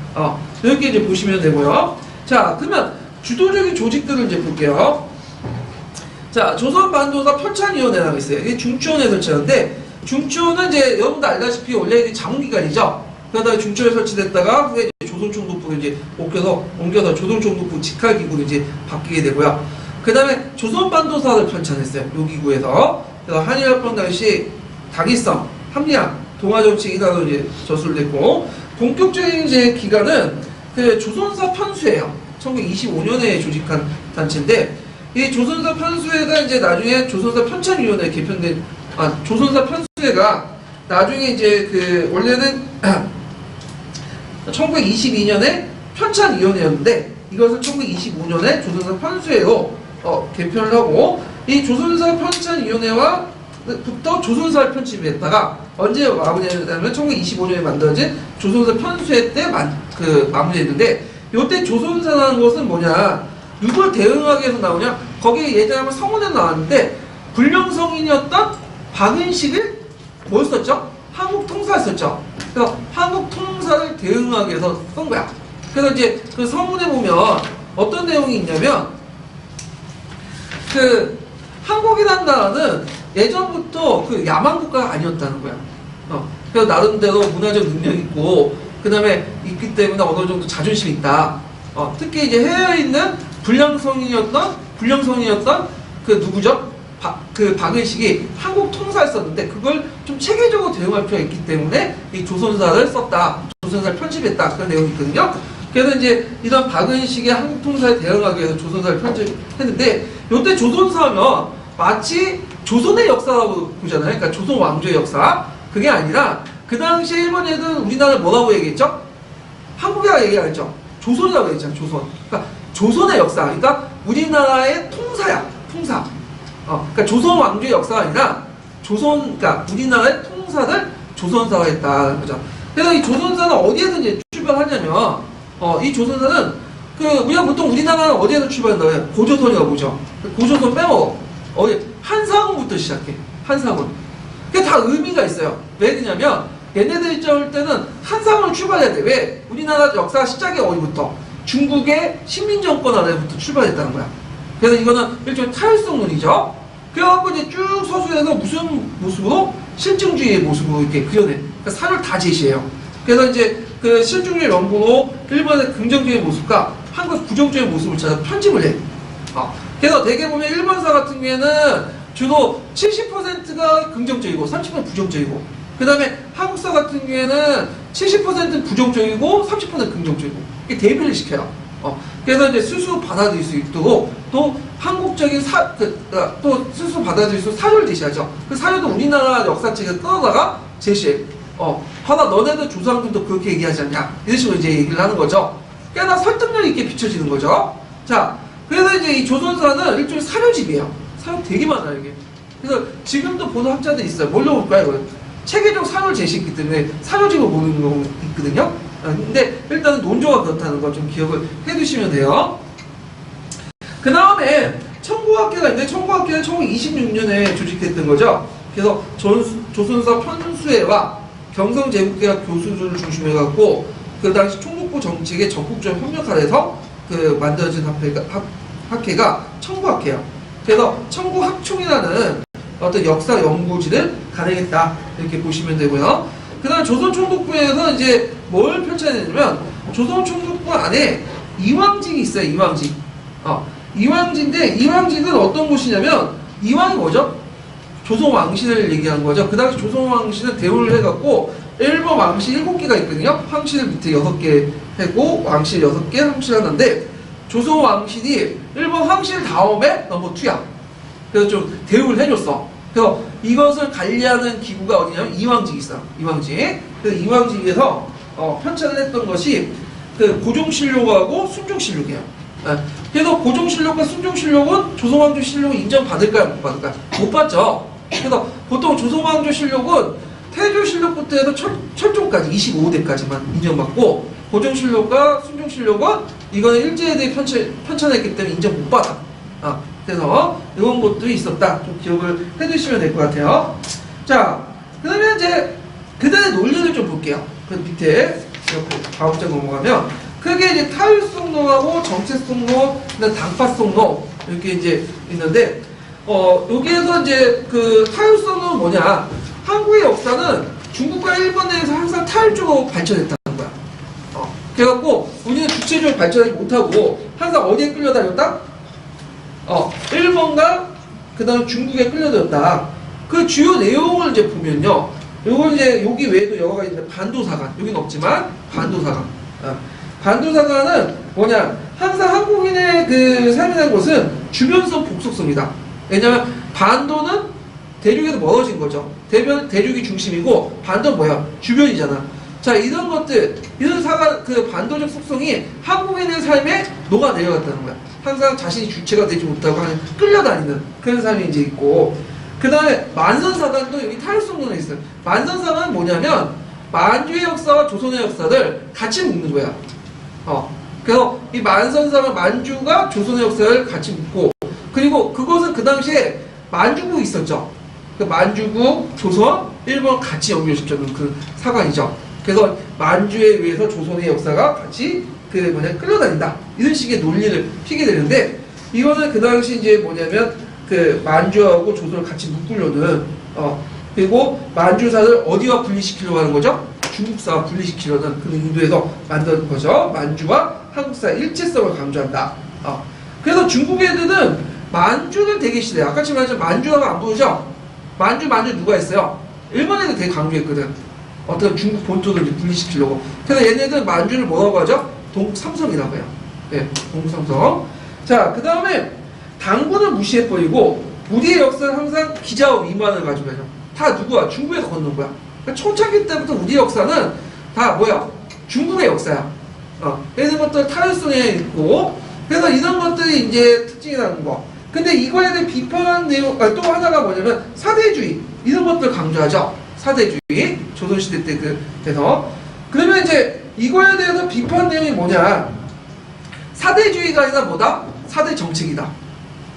이렇게 이제 보시면 되고요. 자, 그러면 주도적인 조직들을 이제 볼게요. 자, 조선반도사 편찬위원회라고 있어요. 이게 중추원에 설치하는데, 중추원은 이제 여러분도 알다시피 원래 자문기관이죠. 그러다가 중추에 설치됐다가 후에 이제 조선총독부로 이제 옮겨서 조선총독부 직할기구로 이제 바뀌게 되고요. 그 다음에 조선반도사를 편찬했어요. 요 기구에서. 그래서 한일합병 당시 당위성, 합리학, 동아정치 이단으로 이제 저술됐고, 본격적인 이제 기관은 그 조선사 편수회예요. 1925년에 조직한 단체인데, 이 조선사 편수회가 이제 나중에 조선사 편찬위원회 개편된, 조선사 편수회가 나중에 이제 그 원래는 1922년에 편찬위원회였는데, 이것을 1925년에 조선사 편수회로 개편을 하고, 이 조선사 편찬위원회와 부터 조선사를 편집했다가 언제 마무리했냐면 1925년에 만들어진 조선사 편수회 때 마무리했는데, 이때 조선사라는 것은 뭐냐, 누굴 대응하기 위해서 나오냐, 거기에 예전에 한번 성운에 나왔는데 불령성인이었던 박은식을 뭘 썼죠? 한국 통사를 썼죠. 그래서 한국 통사를 대응하기 위해서 쓴 거야. 그래서 이제 그 성운에 보면 어떤 내용이 있냐면, 그 한국이라는 나라는 예전부터 그 야만국가가 아니었다는 거야. 그래서 나름대로 문화적 능력이 있고, 그 다음에 있기 때문에 어느 정도 자존심이 있다. 특히 이제 해외에 있는 불량성인이었던 그 누구죠? 그 박은식이 한국 통사를 썼는데, 그걸 좀 체계적으로 대응할 필요가 있기 때문에 이 조선사를 썼다. 조선사를 편집했다. 그런 내용이 있거든요. 그래서 이제 이런 박은식의 한국 통사에 대응하기 위해서 조선사를 편집했는데, 이때 조선사하면 마치 조선의 역사라고 보잖아요. 그러니까 조선 왕조의 역사. 그게 아니라 그 당시에 일본 애들은 우리나라를 뭐라고 얘기했죠? 한국이라고 얘기 안 했죠. 조선이라고 얘기했잖아요. 조선. 그러니까 조선의 역사. 그러니까 우리나라의 통사야. 통사. 그러니까 조선 왕조의 역사가 아니라 그러니까 우리나라의 통사를 조선사가 했다는 거죠. 그래서 이 조선사는 어디에서 이제 출발하냐면, 이 조선사는 우리가 보통 우리나라는 어디에서 출발한다고 해요? 고조선이라고 보죠. 고조선 빼먹어. 한사군부터 시작해. 한사군. 그게 다 의미가 있어요. 왜 그러냐면, 얘네들 입장을 때는 한상으로 출발해야 돼. 왜? 우리나라 역사 시작이 어디부터? 중국의 식민정권 아래부터 출발했다는 거야. 그래서 이거는 일종의 타율성론이죠. 그래갖고 이제 쭉 서술해서 무슨 모습으로? 실증주의의 모습으로 이렇게 그려내. 그러니까 사료를 다 제시해요. 그래서 이제 그 실증주의 연구로 일본의 긍정주의 모습과 한국 부정주의 모습을 찾아 편집을 해. 그래서 대개 보면 일본사 같은 경우에는 주로 70%가 긍정적이고 30%는 부정적이고, 그 다음에 한국사 같은 경우에는 70%는 부정적이고 30%는 긍정적이고, 이게 대비를 시켜요. 그래서 이제 스스로 받아들일 수 있도록 또 한국적인 또 스스로 받아들일 수 있도록 사료를 제시하죠. 그 사료도 우리나라 역사책에 끌어다가 제시해. 하나 너네들 조상들도 그렇게 얘기하지 않냐? 이런 식으로 이제 얘기를 하는 거죠. 꽤나 설득력 있게 비춰지는 거죠. 자, 그래서 이제 이 조선사는 일종의 사료집이에요. 사료 되게 많아요, 이게. 그래서 지금도 보는 학자들이 있어요. 뭘로 볼까요, 이거? 체계적 사료를 제시했기 때문에 사료집을 보는 경우 있거든요. 근데 일단은 논조가 그렇다는 거 좀 기억을 해두시면 돼요. 그 다음에 청구학회가 있는데, 청구학회는 1926년에 조직됐던 거죠. 그래서 조선사 편수회와 경성제국대학 교수들을 중심해갖고 그 당시 총독부 정책에 적극적으로 협력하여서 그 만들어진 학회가 청구학회예요. 그래서 청구학총이라는 어떤 역사 연구지를 가능했다, 이렇게 보시면 되고요. 그 다음 조선총독부에서 이제 뭘 펼쳐내냐면, 조선총독부 안에 이왕직이 있어요. 이왕직. 이왕직인데, 이왕직은 어떤 곳이냐면, 이왕이 뭐죠? 조선왕실을 얘기하는 거죠. 그 당시 조선왕실은 대우를 해갖고 일본 왕실 7개가 있거든요. 황실 밑에 6개 하고 왕실 6개, 황실 하나인데, 조선왕실이 일본 황실 다음에 넘버 2야. 그래서 좀 대우를 해줬어. 그래서 이것을 관리하는 기구가 어디냐면 이왕직이 있어요. 이왕직. 그래서 이왕직에서 편찬을 했던 것이 그 고종실록하고 순종실록이에요. 그래서 고종실록과 순종실록은 조선왕조실록을 인정받을까요? 못 받을까요? 못 받죠. 그래서 보통 조선왕조실록은 태조실록부터 해서 철종까지 25대까지만 인정받고, 고종실록과 순종실록은 이거는 일제에 대해 편찬했기 때문에 인정 못 받아. 그래서 이런 것들이 있었다. 좀 기억을 해두시면 될 것 같아요. 자, 그러면 이제 그들의 논리를 좀 볼게요. 그 밑에 이렇게 다음 장 넘어가면 크게 이제 타율성론하고 정체성론, 당파성론 이렇게 이제 있는데, 여기에서 이제 그 타율성론은 뭐냐? 한국의 역사는 중국과 일본 내에서 항상 타율적으로 발전했다는 거야. 그래갖고 우리는 주체적으로 발전하지 못하고 항상 어디에 끌려다녔다? 일본과 그 다음 중국에 끌려들었다. 그 주요 내용을 이제 보면요. 요건 이제 여기 외에도 여러 가지 있는데, 반도사관. 여긴 없지만, 반도사관. 반도사관은 뭐냐. 항상 한국인의 그 삶이라는 것은 주변성 복속성이다. 왜냐면 반도는 대륙에서 멀어진 거죠. 대륙이 중심이고, 반도는 뭐야? 주변이잖아. 자, 이런 것들, 이런 그 반도적 속성이 한국인의 삶에 녹아 내려갔다는 거야. 항상 자신이 주체가 되지 못하고 하는 끌려다니는 그런 삶이 이제 있고, 그 다음에 만선사관도 여기 타율성론에 있어요. 만선사관은 뭐냐면, 만주의 역사와 조선의 역사를 같이 묶는 거야. 그래서 이 만선사관, 만주가 조선의 역사를 같이 묶고, 그리고 그것은 그 당시에 만주국이 있었죠. 그 만주국, 조선, 일본 같이 연결시켜놓은 그 사관이죠. 그래서 만주에 의해서 조선의 역사가 같이 끌려다닌다. 이런 식의 논리를 피게 되는데, 이거는 그 당시 이제 뭐냐면, 그 만주하고 조선을 같이 묶으려는, 그리고 만주사를 어디와 분리시키려고 하는 거죠? 중국사와 분리시키려는 그런 의도에서 만든 거죠. 만주와 한국사의 일체성을 강조한다. 그래서 중국 애들은 만주를 되게 싫어해요. 아까 말했지만 만주라고 안 부르죠? 만주 누가 했어요? 일본 애들 되게 강조했거든. 어떤 중국 본토를 분리시키려고. 그래서 얘네들 만주를 뭐라고 하죠? 동국삼성이라고 해요. 네, 동국삼성. 자, 그 다음에 당군을 무시해버리고, 우리의 역사는 항상 기자와 위만을 가지고 해요. 다 누구야? 중국에서 건넌 거야. 그러니까 초창기 때부터 우리 역사는 다 뭐야? 중국의 역사야. 이런 것들 타율성에 있고, 그래서 이런 것들이 이제 특징이라는 거. 근데 이거에 대해 비판한 내용, 또 하나가 뭐냐면, 사대주의. 이런 것들 강조하죠. 사대주의. 조선시대 때 그래서. 그러면 이제 이거에 대해서 비판 내용이 뭐냐? 사대주의가 아니라 뭐다? 사대 정책이다.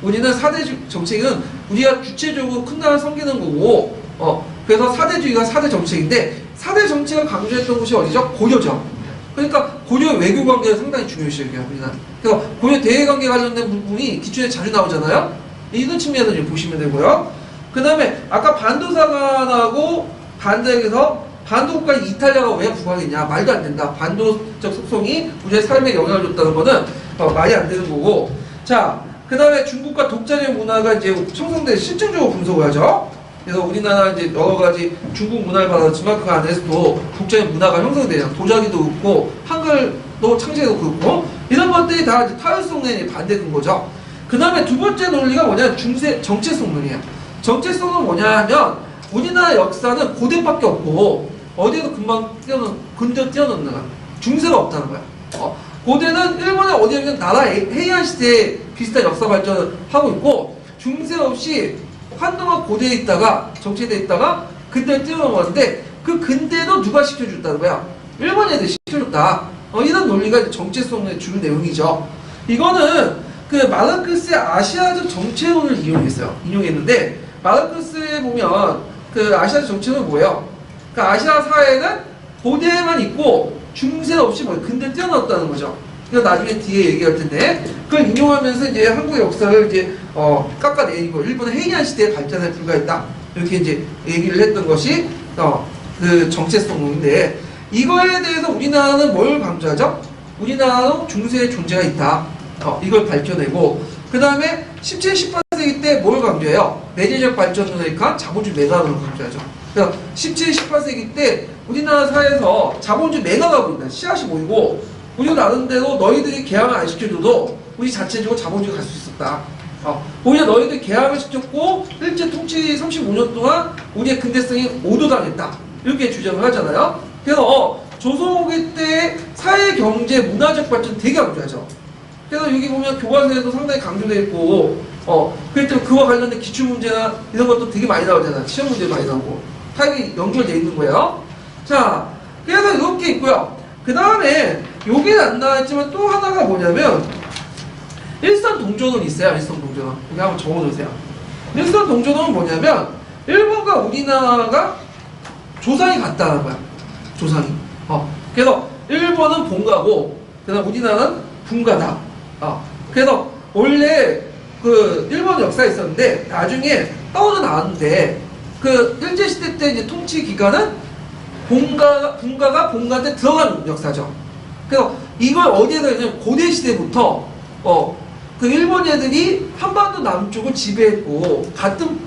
우리는 사대 정책은 우리가 주체적으로 큰 나라를 섬기는 거고, 그래서 사대주의가 사대 정책인데, 4대 정치가 강조했던 곳이 어디죠? 고려죠. 그러니까 고려 외교 관계가 상당히 중요시해요. 그래서 고려 대외 관계 관련된 부분이 기출에 자주 나오잖아요. 이런 측면에서 좀 보시면 되고요. 그 다음에 아까 반도사관하고 반대에서 반도국가 이탈리아가 왜 부각했냐? 말도 안 된다. 반도적 속성이 우리의 삶에 영향을 줬다는 거는 말이 안 되는 거고. 자, 그 다음에 중국과 독자적 문화가 이제 형성돼 실증적으로 분석을 하죠. 그래서 우리나라 이제 여러 가지 중국 문화를 받았지만 그 안에서도 독자적 문화가 형성되죠. 도자기도 그렇고 한글도 창제도 그렇고 이런 것들이 다 타율성론에 반대된 거죠. 그 다음에 두 번째 논리가 뭐냐? 정체성론이에요. 정체성은 뭐냐 하면 우리나라 역사는 고대밖에 없고 어디에도 금방 뛰어넘는 거야. 중세가 없다는 거야. 고대는 일본의 어디에는 나라 해이한 시대에 비슷한 역사 발전을 하고 있고 중세 없이 한동안 고대에 있다가 정체되어 있다가 근대에 뛰어넘었는데 그 근대도 누가 시켜줬다는 거야? 일본 애들이 시켜줬다. 이런 논리가 정체성의 주 내용이죠. 이거는 그 마르크스의 아시아적 정체론을 인용했는데 마르크스에 보면 그 아시아적 정체론은 뭐예요? 그 아시아 사회는 고대에만 있고 중세 없이 근대 뛰어났다는 거죠. 그래서 나중에 뒤에 얘기할 텐데 그걸 인용하면서 이제 한국의 역사를 이제 깎아내리고 일본의 헤이안 시대의 발전에 불과했다 이렇게 이제 얘기를 했던 것이 그 정체성론인데 이거에 대해서 우리나라는 뭘 강조하죠? 우리나라도 중세의 존재가 있다. 이걸 밝혀내고 그 다음에 17, 18세기 때 뭘 강조해요? 내재적 발전으로 일으킨 자본주의 매각을 강조하죠. 그러니까 17, 18세기 때 우리나라 사회에서 자본주의 매각하고 있다. 씨앗이 모이고 우리 나름대로 너희들이 개항을 안 시켜줘도 우리 자체적으로 자본주의 갈 수 있었다. 오히려 너희들 개항을 시켰고 일제 통치 35년 동안 우리의 근대성이 오도당했다. 이렇게 주장을 하잖아요. 그래서 조선후기 때 사회, 경제, 문화적 발전 되게 강조하죠. 그래서 여기 보면 교과서에도 상당히 강조되어 있고 그래서 그와 관련된 기출문제나 이런 것도 되게 많이 나오잖아요. 시험 문제 많이 나오고 타입이 연결되어 있는 거예요. 자, 그래서 이렇게 있고요. 그 다음에 여기는 안 나왔지만 또 하나가 뭐냐면 일선동조론이 있어요. 일선동조론. 여기 한번 적어놓으세요. 일선동조론은 뭐냐면 일본과 우리나라가 조상이 같다는 거야. 조상이. 그래서 일본은 본가고 그다음 우리나라는 분가다. 그래서 원래 그 일본 역사에 있었는데 나중에 떠오르 나왔는데 그 일제시대 때 이제 통치 기간은 분가가 본가한테 들어간 역사죠. 그래서 이걸 어디에서 했냐면 고대시대부터 그 일본 애들이 한반도 남쪽을 지배했고 같은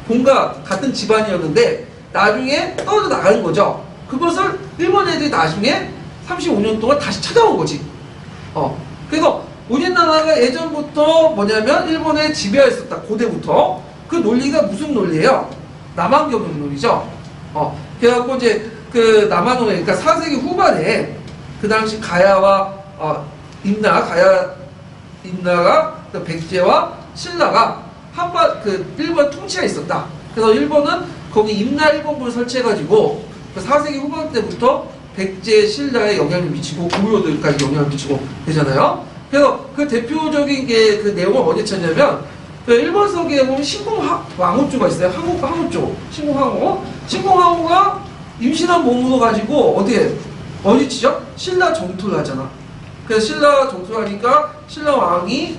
본가 같은 집안이었는데 나중에 떨어져 나가는 거죠. 그것을 일본 애들이 나중에 35년 동안 다시 찾아온 거지. 그래서 우리나라가 예전부터 뭐냐면 일본에 지배하였었다. 고대부터. 그 논리가 무슨 논리예요? 남한경영 논리죠. 그래갖고 이제 그 남한원에 그러니까 4세기 후반에 그 당시 가야와 임나가 백제와 신라가 그 일본 통치가 있었다. 그래서 일본은 거기 임나 일본부를 설치해가지고 그 4세기 후반 때부터 백제, 신라에 영향을 미치고 고려들까지 영향을 미치고 되잖아요. 그래서 그 대표적인 게 그 내용을 어디 찾냐면 그 일본서기에 보면 신공왕후조가 있어요. 항우조, 신공왕후가 임신한 몸으로 가지고 어디 치죠? 신라 정토를 하잖아. 그래서 신라 정토를 하니까 신라 왕이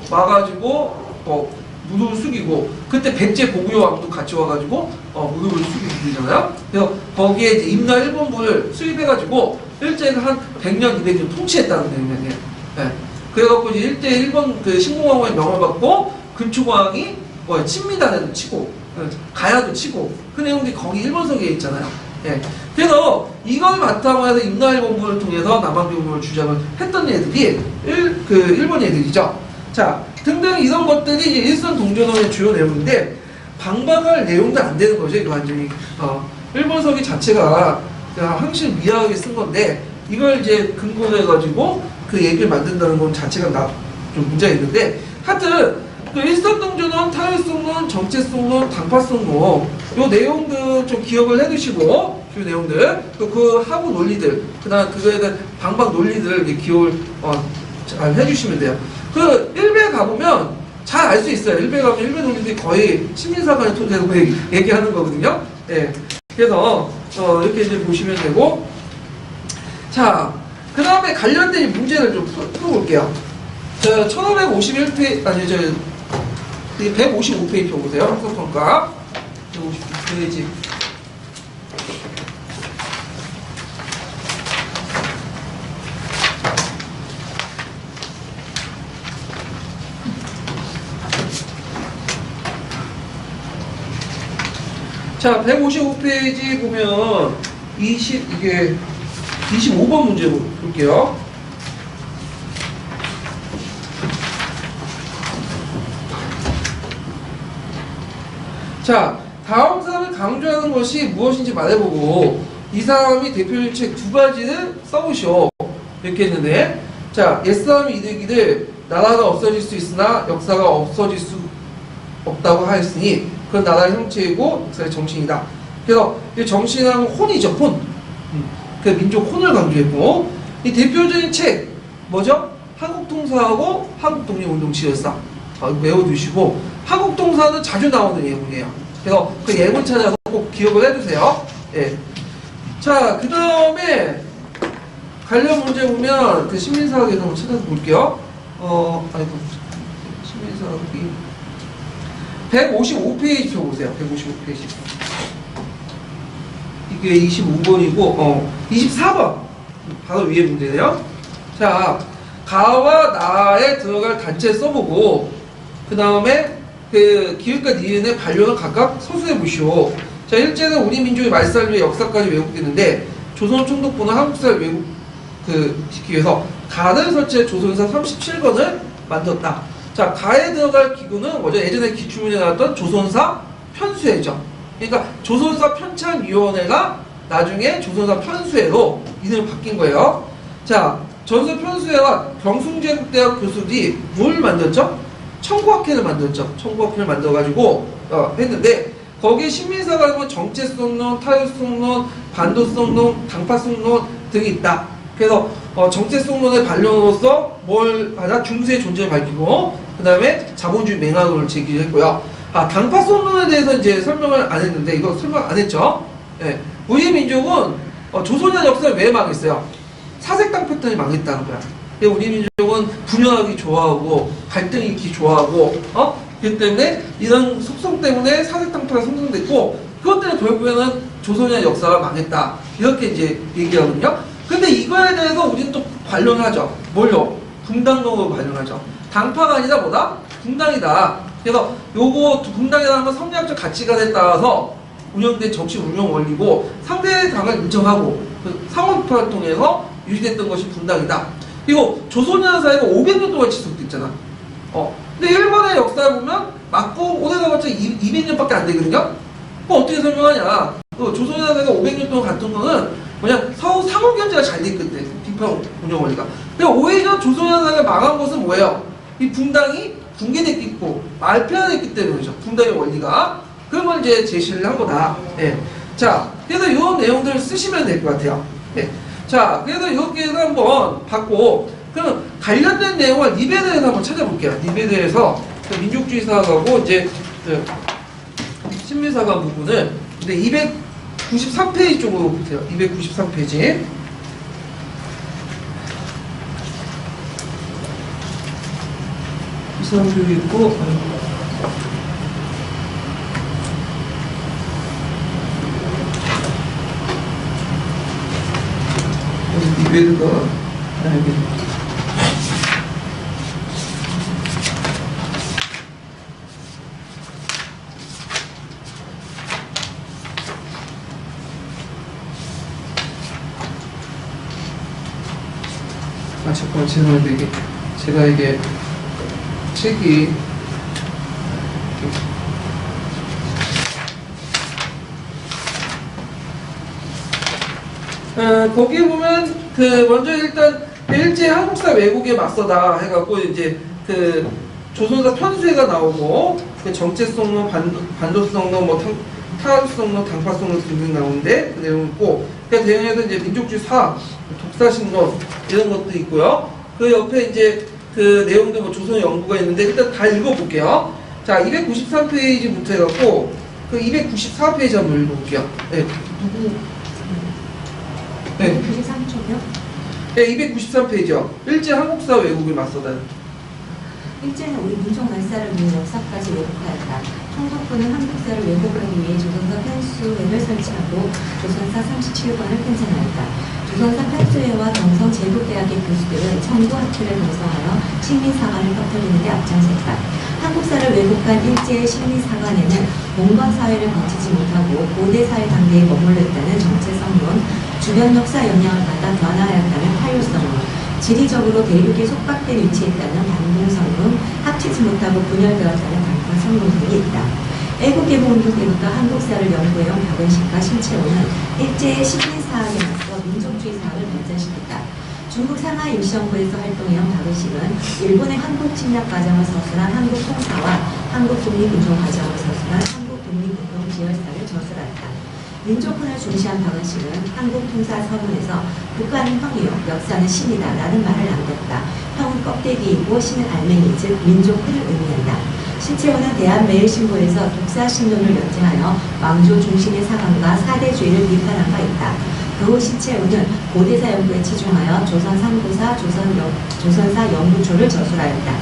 와가지고 무릎을 숙이고 그때 백제 고구려 왕도 같이 와가지고 무릎을 숙이게 되잖아요. 그래서 거기에 이제 임나 일본부를 수입해가지고 일제가 한 100년, 200년 통치했다는 내용이에요. 네. 그래갖고 이제 일제 일본 그 신공왕후의 명을 받고 근초광이 친미단에도 치고 가야도 치고 그 내용들이 거기 일본서기에 있잖아요. 예. 그래서 이걸 바탕으로 해서 임나일본부를 통해서 남한경영을 주장을 했던 애들이 일본 애들이죠. 자, 등등 이런 것들이 이제 일선동조론의 주요 내용인데 방박할 내용도 안 되는 거죠. 이거 완전히 일본서기 자체가 항상 미화하게 쓴 건데 이걸 이제 근거로 해가지고 그 얘기를 만든다는 건 자체가 좀 문제가 있는데 하여튼 그 일선동조론, 타율성론, 정체성론, 당파성론 요 내용들 좀 기억을 해두시고 그 내용들 그 하부 논리들 그다음 그거에 대한 방박 논리들 기억을 잘 해주시면 돼요. 그 일베 가보면 잘 알 수 있어요. 일베 가면 일베 논리들이 거의 시민사관을 통해서 얘기하는 거거든요. 예. 그래서 이렇게 이제 보시면 되고, 자, 그 다음에 관련된 문제를 좀 풀어볼게요. 자, 1551페이지, 아니, 155페이지 보세요. 학습평가. 155페이지. 자, 155페이지 보면 이게 25번 문제 볼게요. 자, 다음 사람을 강조하는 것이 무엇인지 말해보고 이 사람이 대표적인 책 두 가지를 써보시오. 이렇게 했는데, 자, 옛사람이 이르기를 나라가 없어질 수 있으나 역사가 없어질 수 없다고 하였으니 그건 나라의 형체이고 역사의 정신이다. 그래서 이 정신이라는 혼이죠, 혼. 그 민족 혼을 강조했고, 이 대표적인 책 뭐죠? 한국통사하고 한국독립운동 지열사. 외워두시고, 한국통사는 자주 나오는 예문이에요. 그래서 그 예문 찾아서 꼭 기억을 해두세요. 예. 자, 그 다음에 관련 문제 보면 그 시민사학에서 한번 찾아서 볼게요. 아이고, 시민사학이 155페이지 표 보세요. 155페이지. 이게 25번이고, 24번. 바로 위에 문제네요. 자, 가와 나에 들어갈 단체 써보고, 그 다음에 그 기획과 니은의 반론을 각각 서술해 보시오. 자, 일제는 우리 민족의 말살류의 역사까지 왜곡되는데, 조선 총독부는 한국사를 시키기 위해서 가를 설치해 조선사 37권을 만들었다. 자, 가에 들어갈 기구는 먼저 예전에 기출문제 나왔던 조선사 편수회죠. 그러니까 조선사 편찬위원회가 나중에 조선사 편수회로 이름을 바뀐 거예요. 자, 조선사 편수회와 경승제국대학 교수들이 뭘 만들었죠? 청구학회를 만들었죠. 청구학회를 만들어가지고 했는데, 거기에 시민사가 정체성론, 타협성론, 반도성론, 당파성론 등이 있다. 그래서 정체성론의 반론으로서 뭘 하자? 중세의 존재를 밝히고, 그 다음에 자본주의 맹학론을 제기했고요. 당파성론에 대해서 이제 설명을 안 했는데, 이거 설명 안 했죠? 예. 우리 민족은 조선의 역사를 왜 망했어요? 사색당 패턴이 망했다는 거야. 우리 민족은 분열하기 좋아하고 갈등이 있기 좋아하고 그렇기 때문에 이런 속성 때문에 사색당파가 생성됐고, 그것 때문에 결국에는 조선의 역사가 망했다, 이렇게 이제 얘기하거든요. 근데 이거에 대해서 우리는 또 반론하죠. 뭘요? 붕당론으로 반론하죠. 당파가 아니라 뭐다? 붕당이다. 그래서 요거 붕당이라는 건 성리학적 가치관에 따라서 운영된 정치 운영 원리고, 상대의 당을 인정하고 그 상호투표를 통해서 유지됐던 것이 붕당이다. 그리고 조선이라는 사회가 500년 동안 지속됐잖아. 근데 일본의 역사를 보면 맞고 오래가봤자 200년밖에 안 되거든요. 그럼 어떻게 설명하냐? 조선이라는 사회가 500년 동안 갔던 거는 그냥 상호 견제가 잘 됐기 때문에, 빙판 운영 원리가. 근데 오히려 조선이라는 사회가 망한 것은 뭐예요? 이 붕당이 붕괴됐기 있고 말편화됐기 때문이죠. 붕당의 원리가. 그런 걸 이제 제시를 한 거다. 예. 자, 그래서 이런 내용들을 쓰시면 될 것 같아요. 예. 자, 그래서 이렇게 해서 한번 봤고, 그럼 관련된 내용을 리베드에서 한번 찾아볼게요. 리베드에서 민족주의 사학하고 이제 신민사관 부분을, 근데 293페이지 쪽으로 보세요. 293페이지. 이 사람들이 있고, 리베드가 잠깐만, 죄송한데 제가 이게 책이 거기 보면 먼저 일단 일제 한국사 왜곡에 맞서다 해갖고 이제 조선사 편수회가 나오고, 정체성론, 반도성론, 타협성론, 당파성론 등등 나오는데 그 내용 있고, 그 대응해서 이제 민족주의 사학, 독사신론 이런 것도 있고요. 그 옆에 이제 그 내용도 조선의 연구가 있는데 일단 다 읽어볼게요. 자, 293페이지부터 해갖고 그 294페이지 한번 읽어볼게요. 네. 네. 93쪽이요? 네, 293페이지요. 일제 한국사 왜곡이 맞서다. 일제는 우리 민족 말살을 위해 역사까지 왜곡하였다. 총독부는 한국사를 왜곡하기 위해 조선사 편수회를 설치하고 조선사 37권을 편찬하였다. 조선사 편수회와 경성 제국대학의 교수들은 청구학회를 구성하여 식민사관을 퍼뜨리는 데 앞장섰다. 한국사를 왜곡한 일제의 식민사관에는 봉건사회를 거치지 못하고 고대사회 단계에 머물러 있다는 정체성론, 주변 역사 영향을 받아 변화하였다는 탄로성론, 지리적으로 대륙에 속박된 위치에 있다는 반동성론, 합치지 못하고 분열되었다는 반파성론 등이 있다. 애국개봉운동 때부터 한국사를 연구해온 박은식과 신채호는 일제의 식민사학에 맞서 민족주의 사학을 발전시켰다. 중국 상하이 임시정부에서 활동해온 박은식은 일본의 한국 침략 과정을 서술한 한국 통사와 한국 독립운동 과정을 서술한 한국 독립운동 지열사를 저술했다. 민족훈을 중시한 박은식은 한국 통사 서문에서 북한은 형이요 역사는 신이다 라는 말을 남겼다. 형은 껍데기이고 신은 알맹이 즉 민족훈을 의미한다. 신채호는 대한매일신보에서 독사신론을 연재하여 왕조 중심의 상황과 사대주의를 비판한 바 있다. 그 후 신채호는 고대사 연구에 치중하여 조선 삼고사, 조선사 연구초를 저술하였다.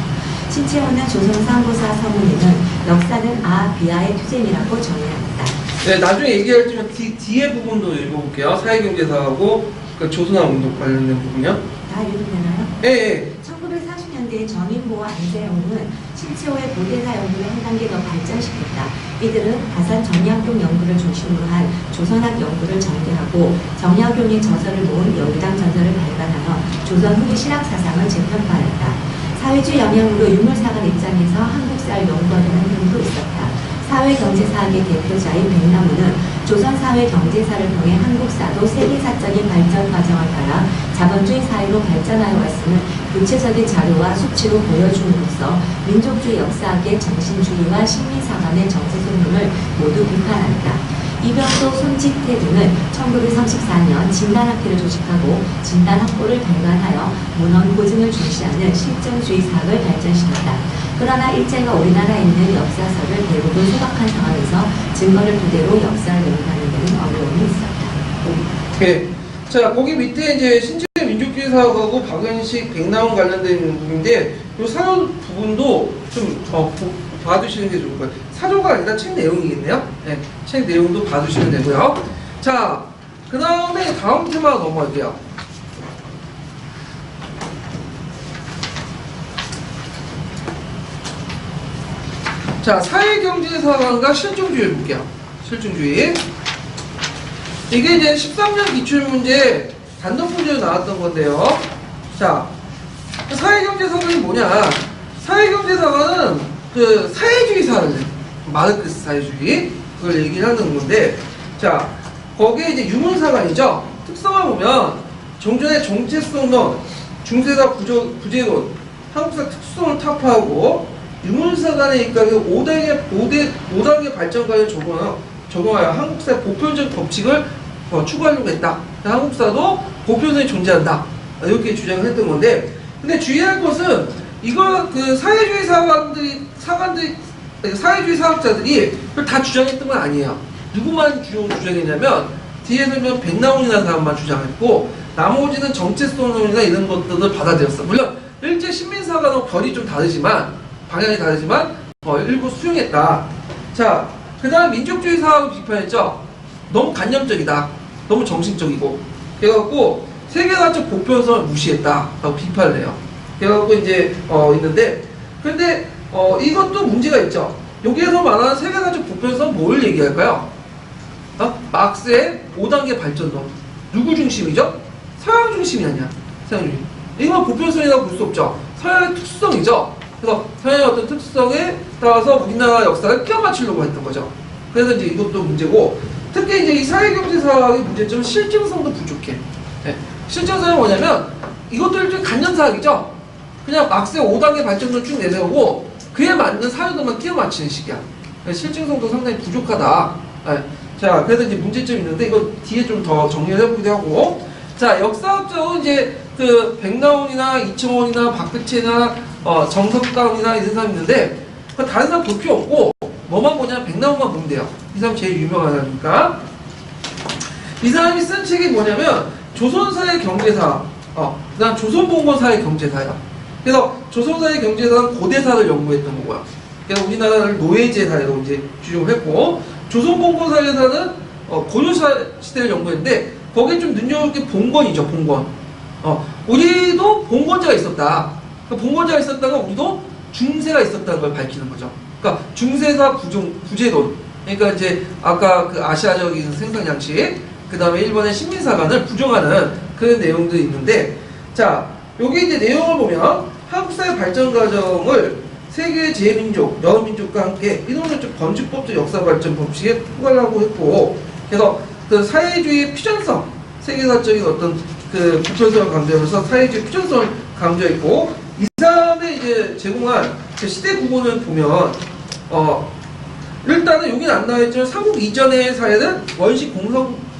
신채호는 조선 삼고사 서문에는 역사는 비하의 투쟁이라고 정의한다. 네, 나중에 얘기할 때면 뒤에 부분도 읽어볼게요. 사회경제사하고 그 조선왕운동 관련된 부분이요. 다 읽으면 되나요? 예. 1940년대에 전인보와 안세영은 신채호의 고대사 연구를 한 단계 더 발전시켰다. 이들은 가산 정약용 연구를 중심으로 한 조선학 연구를 전개하고 정약용의 저서를 모은 여기당 전설을 발간하여 조선 후기 신학사상을 재편파하였다. 사회주의 영향으로 유물사관 입장에서 한국사를 연구하려는 흐름도 있었다. 사회경제사학의 대표자인 백남우는 조선사회경제사를 통해 한국사도 세계사적인 발전 과정을 따라 자본주의 사회로 발전하여 왔음을 구체적인 자료와 수치로 보여줌으로써 민족주의 역사학의 정신주의와 식민사관의 정체성론을 모두 비판한다. 이병도, 손짓태 등은 1934년 진단학회를 조직하고 진단학보를 발간하여 문헌 고증을 중시하는 실정주의 사학을 발전시켰다. 그러나 일제가 우리나라에 있는 역사서를 대부분 소각한 상황에서 증거를 토대로 역사를 연구하는 데는 어려움이 있었다. 네. 자, 거기 밑에 이제 신체의 민족주의 사학하고 박은식, 백나온 관련된 부분인데 이 사조 부분도 좀 봐두시는 게 좋을 거예요. 사조가 아니라 책 내용이겠네요. 네, 책 내용도 봐두시면 되고요. 자, 그 다음에 다음 테마 넘어갈게요. 자, 사회경제사관과 실증주의 볼게요. 실증주의. 이게 이제 13년 기출문제 단독문제로 나왔던 건데요. 자, 사회경제사관이 뭐냐? 사회경제사관은 그 사회주의 사를 마르크스 사회주의 그걸 얘기를 하는 건데, 자, 거기에 이제 유문사관이죠. 특성을 보면 정전의 정체성론, 중세사 부재론, 한국사 특성을 타파하고 유문사관의 입각에 5단계 발전과를 적용하여 한국사의 보편적 법칙을 추구하려고 했다. 한국사도 보편성이 존재한다. 이렇게 주장을 했던 건데, 근데 주의할 것은 이걸 그 사회주의 사회주의 사학자들이 그걸 다 주장했던 건 아니에요. 누구만 주장했냐면 뒤에 설명 백나온이라는 사람만 주장했고 나머지는 정체성론이나 이런 것들을 받아들였어. 물론 일제 식민사관은 결이 좀 다르지만 방향이 다르지만 일부 수용했다. 자, 그 다음 민족주의 사학을 비판했죠. 너무 관념적이다. 너무 정신적이고. 그래갖고 세계사적 보편성을 무시했다. 라고 비판을 해요. 그래갖고 이제 있는데, 근데 이것도 문제가 있죠. 여기에서 말하는 세계사적 보편성 뭘 얘기할까요? 막스의 5단계 발전론. 누구 중심이죠? 서양 중심이 아니야. 서양 중심. 이건 보편성이라고 볼 수 없죠. 서양의 특수성이죠. 그래서 서양의 어떤 특수성에 따라서 우리나라 역사를 끼워 맞추려고 했던 거죠. 그래서 이제 이것도 문제고, 특히 이제 이 사회경제사학의 문제점은 실증성도 부족해. 네. 실증성이 뭐냐면 이것도 일종의 간념사학이죠. 그냥 막스의 5단계 발전론 쭉 내세우고 그에 맞는 사유들만 끼워 맞추는 식이야. 실증성도 상당히 부족하다. 네. 자, 그래서 이제 문제점이 있는데 이거 뒤에 좀 더 정리를 해보기도 하고, 자, 역사학적으로 이제 그 백나온이나 이청원이나 박백채나 정석다운이나 이런 사람이 있는데 다른 사람 볼 필요 없고 뭐만 보냐면 백나온만 보면 돼요. 이 사람 제일 유명하니까. 이 사람이 쓴 책이 뭐냐면 조선사의 경제사, 그다음 조선봉건사의 경제사야. 그래서 조선사의 경제사는 고대사를 연구했던 거고요. 그래서 우리나라를 노예제 사회로 이제 규정을 했고, 조선봉건사에서는 고려사 시대를 연구했는데 거기에 좀 눈여볼 게 봉건이죠, 봉건. 우리도 봉건제가 있었다. 그러니까 봉건제가 있었다가 우리도 중세가 있었다는 걸 밝히는 거죠. 그러니까 중세사 구제론. 그러니까 이제 아까 그 아시아적인 생산 양식, 그 다음에 일본의 식민사관을 부정하는 그런 내용들이 있는데, 자, 여기 이제 내용을 보면 한국사의 발전 과정을 세계 제민족, 여러 민족과 함께 이론적 건축법적 역사 발전 법칙에 포괄하고 했고, 그래서 그 사회주의의 피전성, 세계사적인 어떤 그 보편성을 강조하면서 사회주의 피전성을 강조했고, 이 사람의 이제 제공한 그 시대 구분을 보면, 일단은 여기는 안 나와있지만 삼국 이전의 사회는 원시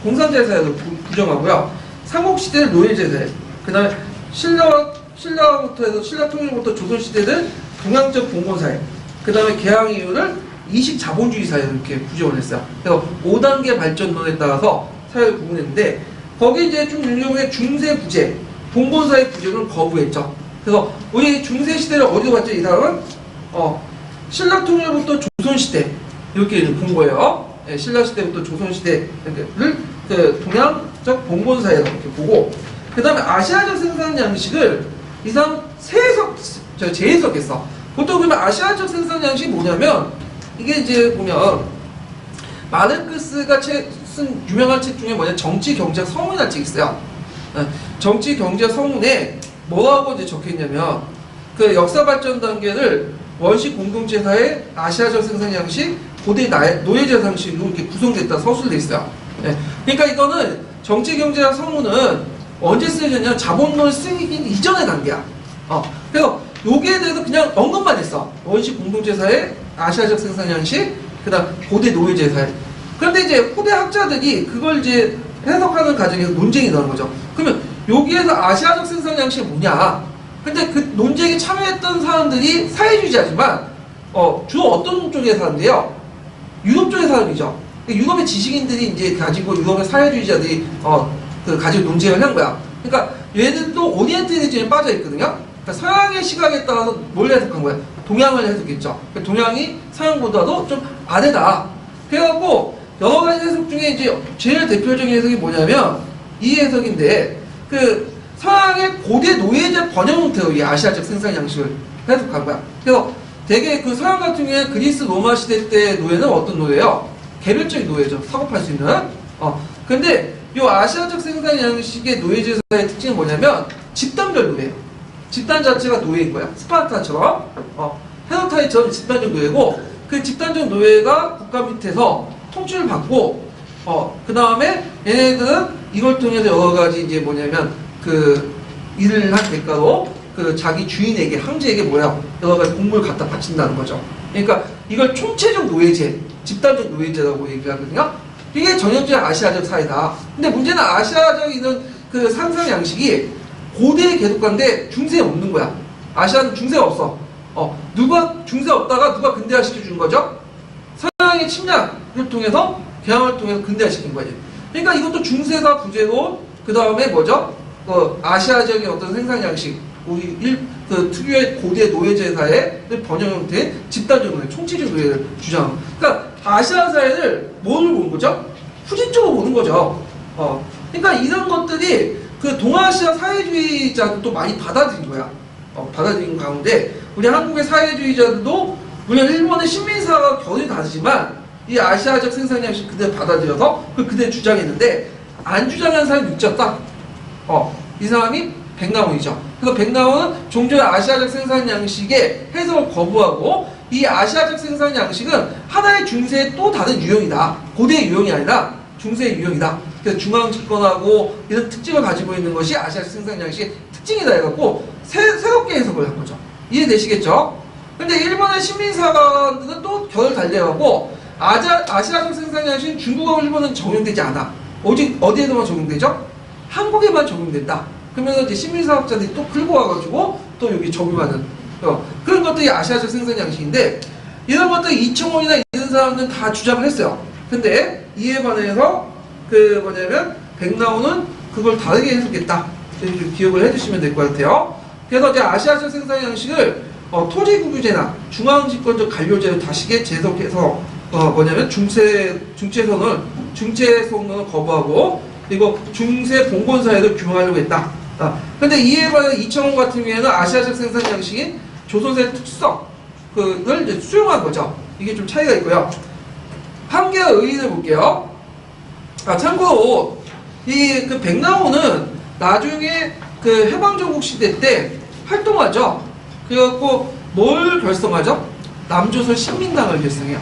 공산제 사회를 부정하고요. 삼국시대는 노예제 사회, 그 다음에 신라부터 해서 신라 통일부터 조선시대는 동양적 봉건사회, 그 다음에 개항 이후를 이식 자본주의 사회로 이렇게 부정을 했어요. 그래서 5단계 발전론에 따라서 사회를 구분했는데, 거기 이제 좀 유명한 중세 부재, 봉건사회 부재를 거부했죠. 그래서 우리 중세 시대를 어디로 갔죠? 이 사람은 신라 통일부터 조선시대 이렇게 본 거예요. 예, 신라 시대부터 조선 시대를 그 동양적 봉건사회로 이렇게 보고, 그 다음에 아시아적 생산 양식을 이 사람 재해석했어. 보통 그러면 아시아적 생산 양식이 뭐냐면, 이게 이제 보면 마르크스가 쓴 유명한 책 중에 뭐냐, 정치 경제학 서문이라는 책이 있어요. 정치 경제학 서문에 뭐라고 이제 적혀있냐면, 그 역사 발전 단계를 원시 공동체 사회, 아시아적 생산 양식, 고대 노예제 상식으로 이렇게 구성됐다 서술돼 있어요. 네. 그러니까 이거는 정치 경제학 서문은 언제 쓰여졌냐, 자본론 쓰기 이전의 단계야. 그래서 여기에 대해서 그냥 언급만 했어. 원시 공동체 사회, 아시아적 생산 양식, 그다음 고대 노예제 사회. 그런데 이제 후대 학자들이 그걸 이제 해석하는 과정에서 논쟁이 나는 거죠. 그러면 여기에서 아시아적 생산 양식이 뭐냐? 근데 그 논쟁에 참여했던 사람들이 사회주의자지만 주로 어떤 쪽의 사람들이에요? 유럽 쪽의 사람이죠. 유럽의 지식인들이 이제 가지고 유럽의 사회주의자들이 가지고 논쟁을 한 거야. 그러니까 얘들도 오리엔탈리즘에 빠져 있거든요. 그러니까 서양의 시각에 따라서 뭘 해석한 거야? 동양을 해석했죠. 그러니까 동양이 서양보다도 좀 아래다. 그래갖고 여러 가지 해석 중에 이제 제일 대표적인 해석이 뭐냐면 이 해석인데, 그 서양의 고대 노예제 번역 형태로 이 아시아적 생산 양식을 해석한 거야. 그래서 되게 그 서양 같은 경우에 그리스 로마 시대 때 노예는 어떤 노예예요? 개별적인 노예죠. 사고팔 수 있는. 근데 이 아시아적 생산 양식의 노예제사의 특징은 뭐냐면 집단별 노예예요. 집단 자체가 노예인 거야. 스파르타처럼. 헤로타이처럼 집단적 노예고, 그 집단적 노예가 국가 밑에서 통치를 받고, 그 다음에 얘네들은 이걸 통해서 여러 가지 이제 뭐냐면 그 일을 한 대가로 그 자기 주인에게, 황제에게 여러 가지 공물을 갖다 바친다는 거죠. 그러니까 이걸 총체적 노예제, 집단적 노예제라고 얘기하거든요. 이게 전형적인 아시아적 사회다. 근데 문제는 아시아적 이런 그 상상 양식이 고대에 계속 간데 중세에 없는 거야. 아시아는 중세가 없어. 누가 중세 없다가 누가 근대화 시켜주는 거죠? 서양의 침략을 통해서, 개항을 통해서 근대화 시킨 거지. 그러니까 이것도 중세사 부재로, 그 다음에 뭐죠? 아시아적인 어떤 생산 양식, 우리 그 특유의 고대 노예제 사회의 번영 형태의 집단적 노예, 총체적 노예를 주장하고. 그러니까 아시아 사회를 뭐를 보는 거죠? 후진적으로 보는 거죠. 그러니까 이런 것들이 그 동아시아 사회주의자들도 많이 받아들인 거야. 받아들인 가운데 우리 한국의 사회주의자들도 물론 일본의 식민사가 결이 다르지만 이 아시아적 생산 양식 그대로 받아들여서 그대로 주장했는데, 안 주장한 사람이 있었다. 이 사람이 백나원이죠. 그래서 백나원은 종전의 아시아적 생산 양식의 해석을 거부하고, 이 아시아적 생산 양식은 하나의 중세의 또 다른 유형이다. 고대의 유형이 아니라 중세의 유형이다. 그래서 중앙 집권하고 이런 특징을 가지고 있는 것이 아시아적 생산 양식의 특징이다 해갖고 새롭게 해석을 한 거죠. 이해되시겠죠? 근데 일본의 식민사관들은 또 결을 달리해갖고 아시아적 생산 양식은 중국하고 일본은 적용되지 않아. 오직 어디에서만 적용되죠? 한국에만 적용된다. 그러면서 이제 식민사학자들이 또 끌고 와가지고 또 여기 적용하는 그런 것들이 아시아적 생산 양식인데, 이런 것들 이청원이나 이런 사람들은 다 주장을 했어요. 근데 이에 반해서 그 뭐냐면 백나오는 그걸 다르게 해석했다. 이렇게 좀 기억을 해주시면 될 것 같아요. 그래서 이제 아시아적 생산 양식을 토지국유제나 중앙집권적 관료제로 다시게 재해석해서 뭐냐면 중체선을 거부하고 그리고 중세 봉건 사회를 규명하려고 했다. 근데 이에 반해 이청원 같은 경우에는 아시아적 생산 양식인 조선사의 특성을 이제 수용한 거죠. 이게 좀 차이가 있고요. 한계와 의의를 볼게요. 참고로 그 백나오는 나중에 그 해방정국 시대 때 활동하죠. 그래갖고 뭘 결성하죠? 남조선 신민당을 결성해요.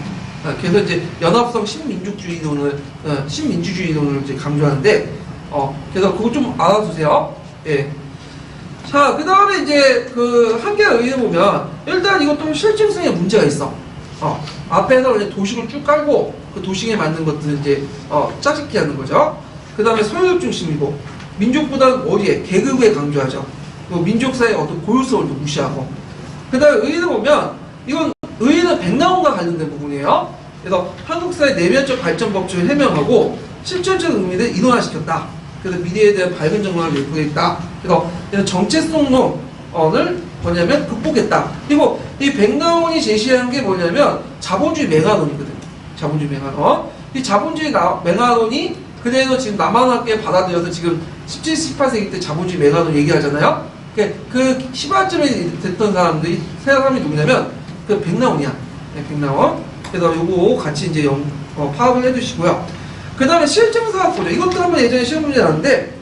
그래서 이제 연합성 신민주주의론을 이제 강조하는데, 그래서 그거 좀 알아두세요. 예. 자, 그 다음에 이제 그 한계와 의의를 보면 일단 이것도 실증성에 문제가 있어. 앞에서 이제 도식을 쭉 깔고 그 도식에 맞는 것들 이제 짜집기 하는 거죠. 그 다음에 소유력 중심이고 민족보다는 어디에 계급에 강조하죠. 민족사의 어떤 고유성을 무시하고. 그 다음에 의의를 보면 이건 의의는 백나온과 관련된 부분이에요. 그래서 한국사의 내면적 발전 법칙을 해명하고 실존적 의미를 인원화시켰다. 그래서 미래에 대한 밝은 전망을 예고했다. 그래서 정체성론을 뭐냐면 극복했다. 그리고 이 백나온이 제시한 게 뭐냐면 자본주의 맹하론이거든요. 자본주의 맹하론. 이 자본주의 맹하론이 그래서 지금 남한학계에 받아들여서 지금 17, 18세기 때 자본주의 맹하론 얘기하잖아요. 그 18쯤에 됐던 사람들이 세 사람이 누구냐면 그 백나온이야. 네, 백나온. 그래서 요거 같이 이제 파악을 해두시고요. 그 다음에 실증사학 보죠. 이것도 한번 예전에 시험 문제 나왔는데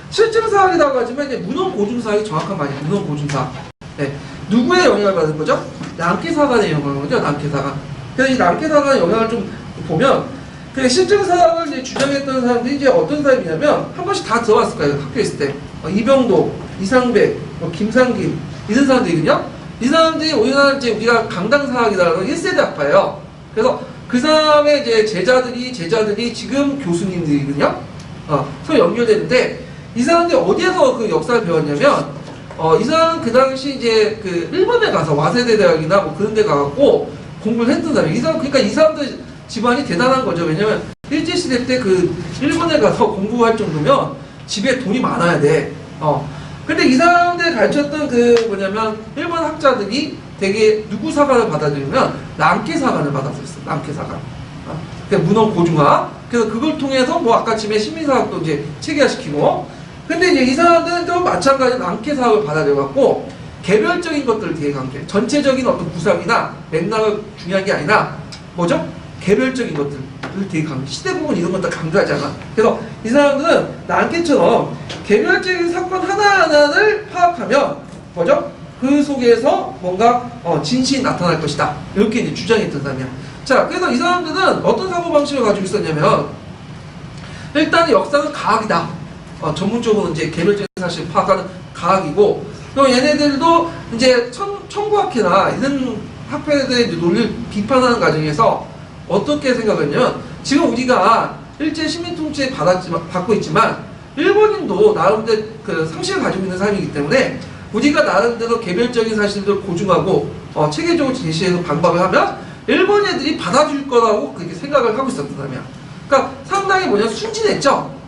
실증사학이라고 하지만 이제 문헌고증사학이 정확한 말이에요. 문헌고증사학. 네. 누구의 영향을 받은 거죠? 랑케사관의 영향을 받은 거죠. 랑케사관. 그래서 이 랑케사관의 영향을 좀 보면 그 실증사학을 이제 주장했던 사람들이 이제 어떤 사람이냐면 한 번씩 다 들어봤을 거예요. 학교에 있을 때. 이병도, 이상백, 김상김 이런 사람들이거든요. 이 사람들이 우리나라 이제 우리가 강당사학이라는 1세대 학파예요. 그래서 그 사람의 이제 제자들이 지금 교수님들이거든요. 서로 연결되는데 이 사람들이 어디에서 그 역사를 배웠냐면 이 사람은 그 당시 이제 그 일본에 가서 와세대 대학이나 뭐 그런 데 가갖고 공부를 했던 사람이에요. 그러니까 이 사람들 집안이 대단한 거죠. 왜냐면 일제시대 때 그 일본에 가서 공부할 정도면 집에 돈이 많아야 돼. 근데 이 사람들이 가르쳤던 그 뭐냐면 일본 학자들이 되게 누구 사관을 받아들이면 랑케 사관을 받아들였어요. 랑케 사관. 그러니까 문헌 고중화. 그래서 그걸 통해서 뭐 아까 집에 시민사학도 이제 체계화시키고. 근데 이제 이 사람들은 또 마찬가지로 랑케 사학을 받아들여갖고 개별적인 것들을 되게 강조해. 전체적인 어떤 구상이나 맥락을 중요한 게 아니라 뭐죠? 개별적인 것들을 되게 강조해. 시대 부분 이런 건 다 강조하지 않아. 그래서 이 사람들은 랑케처럼 개별적인 사건 하나하나를 파악하면 뭐죠? 그 속에서 뭔가 진실이 나타날 것이다. 이렇게 이제 주장했던 사람이야. 자, 그래서 이 사람들은 어떤 사고방식을 가지고 있었냐면 일단 역사는 가학이다. 전문적으로 이제 개별적인 사실을 파악하는 가학이고 또 얘네들도 이제 청구학회나 이런 학회들의 논리를 비판하는 과정에서 어떻게 생각했냐면 지금 우리가 일제 시민통치 받고 있지만 일본인도 나름대로 그 상식을 가지고 있는 사람이기 때문에 우리가 나름대로 개별적인 사실들을 고증하고 체계적으로 제시해서 반박을 하면 일본 애들이 받아줄 거라고 그렇게 생각을 하고 있었던 사람이야. 그러니까 상당히 순진했죠.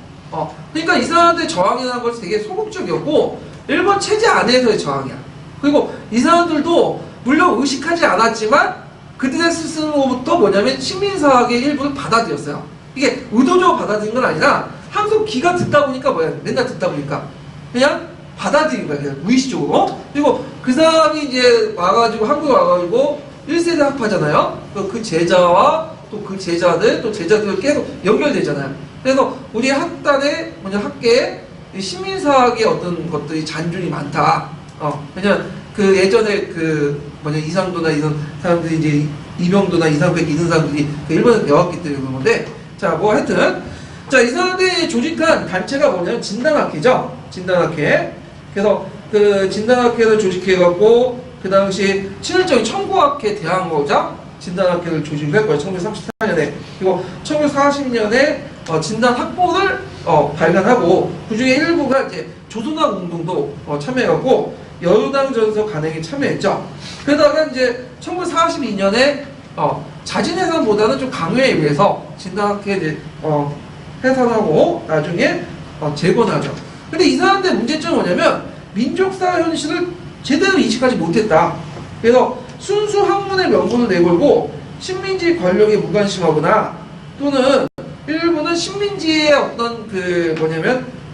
그러니까 이 사람들의 저항이라는 것이 되게 소극적이었고 일본 체제 안에서의 저항이야. 그리고 이 사람들도 물론 의식하지 않았지만 그들의 스스로부터 뭐냐면 식민사학의 일부를 받아들였어요. 이게 의도적으로 받아들인 건 아니라 항상 귀가 듣다 보니까 맨날 듣다 보니까 그냥 받아들인 거야. 그냥 무의식적으로. 그리고 그 사람이 이제 와가지고 한국에 와가지고 1세대 학파잖아요. 그 제자와 또 그 제자들 또 제자들 계속 연결되잖아요. 그래서 우리 학단에 학계에 시민사학의 어떤 것들이 잔존이 많다. 왜냐면 그 예전에 이상도나 이런 사람들이 이제 이병도나 이상백 이런 사람들이 그 일본에서 배웠기 때문에 그런 건데 자, 뭐 하여튼 자, 이 사람들이 조직한 단체가 뭐냐면 진단학회죠. 진단학회. 그래서 그 진단학회를 조직해갖고 그 당시 친일적인 청구학회 대항거자 진단학회를 조직을 했고요. 1934년에. 그리고 1940년에 진단학보를 발간하고 그 중에 일부가 이제 조선학 운동도 참여하고 여유당 전서 간행에 참여했죠. 그러다가 이제 1942년에 자진해산보다는 좀 강요에 의해서 진단학회 해산하고 나중에 재건하죠. 근데 이 사람들의 문제점은 뭐냐면 민족사 현실을 제대로 인식하지 못했다. 그래서 순수 학문의 명분을 내걸고 식민지 권력에 무관심하거나 또는 일부는 식민지의 어떤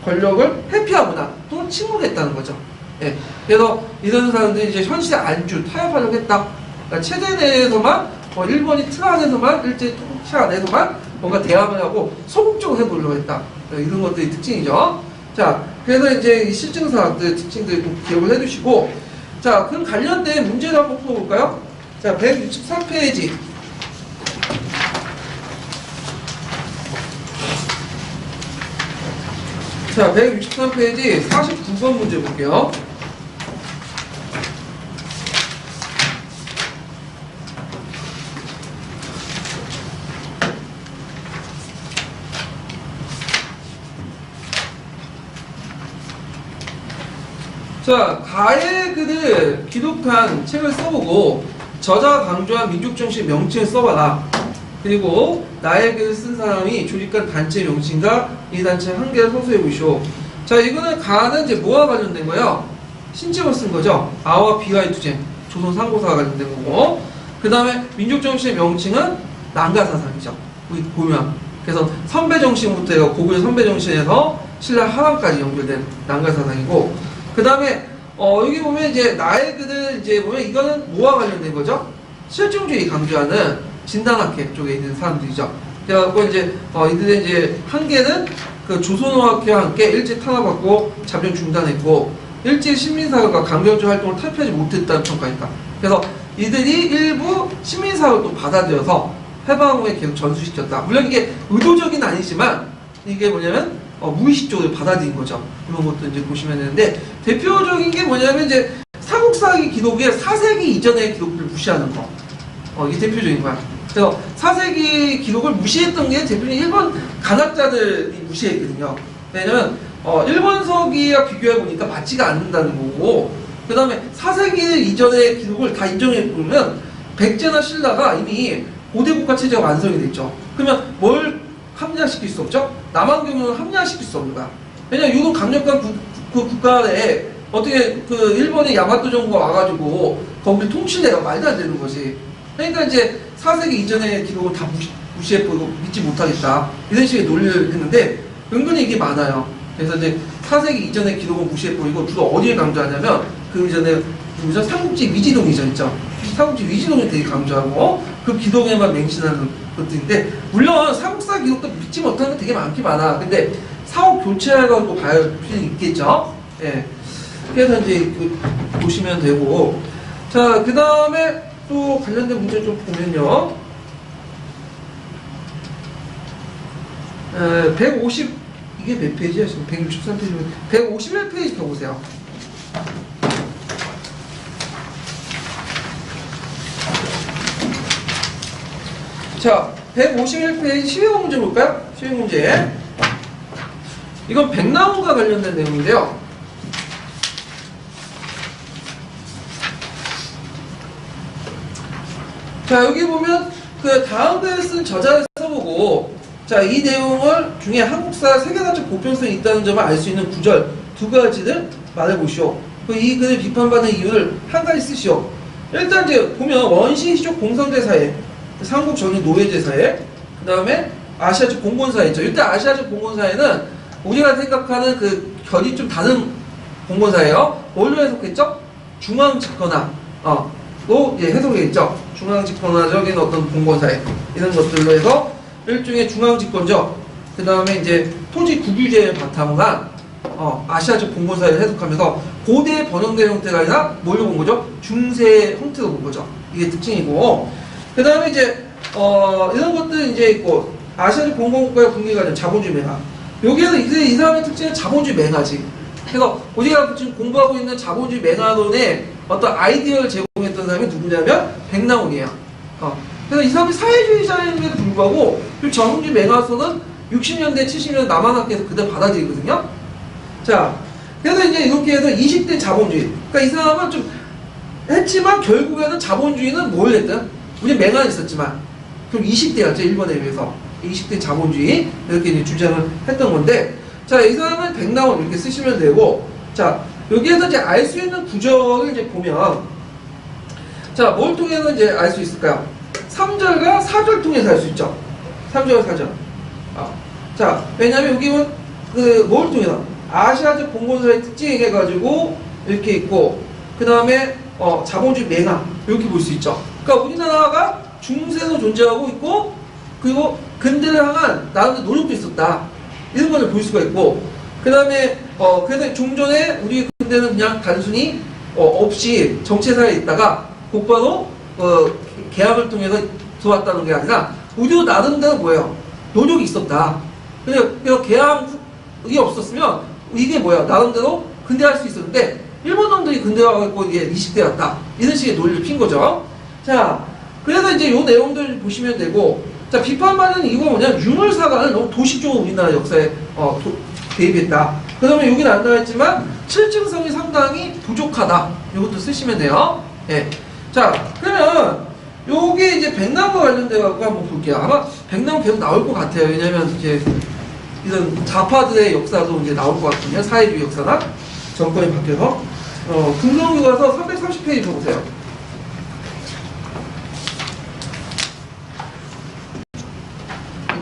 권력을 회피하거나 또는 침묵했다는 거죠. 예. 그래서 이런 사람들이 이제 현실에 안주, 타협하려고 했다. 그러니까 체제 내에서만, 일본이 틀 안에서만, 일제 통치 안에서만 뭔가 대항을 하고 소극적으로 해보려고 했다. 이런 것들이 특징이죠. 자, 그래서 이제 이 실증사학들 특징들 꼭 기억을 해두시고, 자, 그럼 관련된 문제를 한번 풀어볼까요? 자, 163페이지. 자, 163페이지 49번 문제 볼게요. 자, 가의 글을 기록한 책을 써보고 저자가 강조한 민족정신 명칭을 써봐라. 그리고 나의 글을 쓴 사람이 조직한 단체 명칭과 이 단체의 한계를 서술해보시오. 자, 이거는 가는 이제 뭐와 관련된 거예요? 신책을 쓴 거죠. 아와 비와의 투쟁, 조선 상고사와 관련된 거고, 그 다음에 민족정신의 명칭은 난가사상이죠. 우리 보면. 그래서 선배정신부터 해서 고구려 선배정신에서 신라 하강까지 연결된 난가사상이고, 그 다음에 여기 보면 이제 나의 글을 이제 보면 이거는 뭐와 관련된 거죠? 실증주의 강조하는 진단학회 쪽에 있는 사람들이죠. 그래갖고 이제 이들의 이제 한계는 그 조선어학회와 함께 일제 탄압받고 잡영 중단했고 일제 시민사회가 강경적 활동을 탈피하지 못했다는 평가했다. 그래서 이들이 일부 시민사회를 또 받아들여서 해방 후에 계속 전수시켰다. 물론 이게 의도적인 아니지만 이게 뭐냐면 무의식적으로 받아들인 거죠. 이런 것도 이제 보시면 되는데 대표적인 게 뭐냐면 이제 삼국사기 기록에 4세기 이전의 기록들을 무시하는 거. 이게 대표적인 거야. 그래서 4세기 기록을 무시했던 게 대표적인 일본 간학자들이 무시했거든요. 왜냐면 일본서기와 비교해 보니까 맞지가 않는다는 거고, 그 다음에 4세기 이전의 기록을 다 인정해 보면 백제나 신라가 이미 고대국가 체제가 완성이 됐죠. 그러면 뭘 합리화시킬 수 없죠? 남한 경우는 합리화시킬 수 없는 거야. 왜냐면 유독 강력한 국가 내에 어떻게 그 일본의 야마토 정부가 와가지고 거기를 통치해가 말도 안 되는 거지. 그러니까 이제 4세기 이전의 기록을 다 무시해버리고 믿지 못하겠다. 이런 식의 논리를 했는데 은근히 이게 많아요. 그래서 이제 4세기 이전의 기록을 무시해버리고 주로 어디를 강조하냐면 그 이전에 삼국지 위지동이죠. 있죠? 삼국지 위지동을 되게 강조하고 그 기록에만 맹신하는 것들인데 물론 삼국사 기록도 믿지 못하는 게 되게 많긴 많아. 근데 사후 교체해가지고 봐야 필요는 있겠죠. 예. 그래서 이제 보시면 되고, 자, 그 다음에 또 관련된 문제 좀 보면요. 150, 이게 몇 페이지야? 지금 163페이지. 151페이지 펴보세요. 자, 151페이지 시외 문제 볼까요? 시외 문제. 이건 백나무과 관련된 내용인데요. 자, 여기 보면 그 다음 글을 쓴 저자를 써보고, 자, 이 내용을 중에 한국사 세계사적 보편성이 있다는 점을 알 수 있는 구절 두 가지를 말해보시오. 이 글을 비판받는 이유를 한 가지 쓰시오. 일단 이제 보면 원시시족 공성제사회, 삼국 전후 노예제사회, 그 다음에 아시아적 공권사회 있죠. 이때 아시아적 공권사회는 우리가 생각하는 그 결이 좀 다른 공권사회예요. 뭘로 해석했죠? 중앙집권화. 또 해석했죠. 중앙집권화적인 어떤 공권사회 이런 것들로 해서 일종의 중앙집권적, 그 다음에 이제 토지 국유제를 바탕으로 한 아시아적 공권사회를 해석하면서 고대 번영된 형태가 아니라 뭘로 본 거죠? 중세 형태로 본 거죠. 이게 특징이고, 그 다음에 이제 이런 것들 이제 있고 아시아적 공공국가의 분기가 자본주의 맹화. 여기에서 이 사람의 특징은 자본주의 맹화지. 그래서 우리가 지금 공부하고 있는 자본주의 맹화론의 어떤 아이디어를 제공했던 사람이 누구냐면 백나온이에요. 그래서 이 사람이 사회주의자임에도 불구하고 이 자본주의 맹화론은 60년대, 70년대 남한학교에서 그대로 받아들이거든요. 자, 그래서 이제 이렇게 해서 20대 자본주의. 그러니까 이 사람은 좀 했지만 결국에는 자본주의는 뭘 했든 우리 맹화는 있었지만 그럼 20대였죠. 일본에 비해서. 이식된 자본주의 이렇게 이제 주장을 했던 건데, 자, 이 사람은 백나온 이렇게 쓰시면 되고, 자, 여기에서 이제 알 수 있는 구절을 이제 보면, 자, 뭘 통해서 이제 알 수 있을까요? 3절과 4절 통해서 알 수 있죠. 3절과 4절. 자, 왜냐면 여기는 뭘 통해서? 아시아적 봉건사의 특징 해가지고 이렇게 있고, 그 다음에 자본주의 맹아 이렇게 볼 수 있죠. 그러니까 우리나라가 중세도 존재하고 있고, 그리고 근대를 향한 나름대로 노력도 있었다, 이런 것을 볼 수가 있고, 그 다음에 그래서 종전에 우리 근대는 그냥 단순히 없이 정체사에 있다가 곧바로 계약을 통해서 들어왔다는 게 아니라 우리도 나름대로 뭐예요? 노력이 있었다. 그래서 계약이 없었으면 이게 뭐야? 나름대로 근대할 수 있었는데 일본 놈들이 근대화하고 이게 이식되었다, 이런 식의 논리를 핀 거죠. 자, 그래서 이제 요 내용들 보시면 되고, 자, 비판받는 이유가 뭐냐면 유물사관은 너무 도식적으로 우리나라 역사에 대입했다. 그러면 여기는 안 나와있지만 실증성이 상당히 부족하다, 이것도 쓰시면 돼요. 예. 자, 그러면 요게 이제 백남과 관련돼 갖고 한번 볼게요. 아마 백남 계속 나올 것 같아요. 왜냐면 이제 이런 좌파들의 역사도 이제 나올 것 같거든요. 사회주의 역사나 정권이 바뀌어서. 금성교 가서 330페이지 보세요.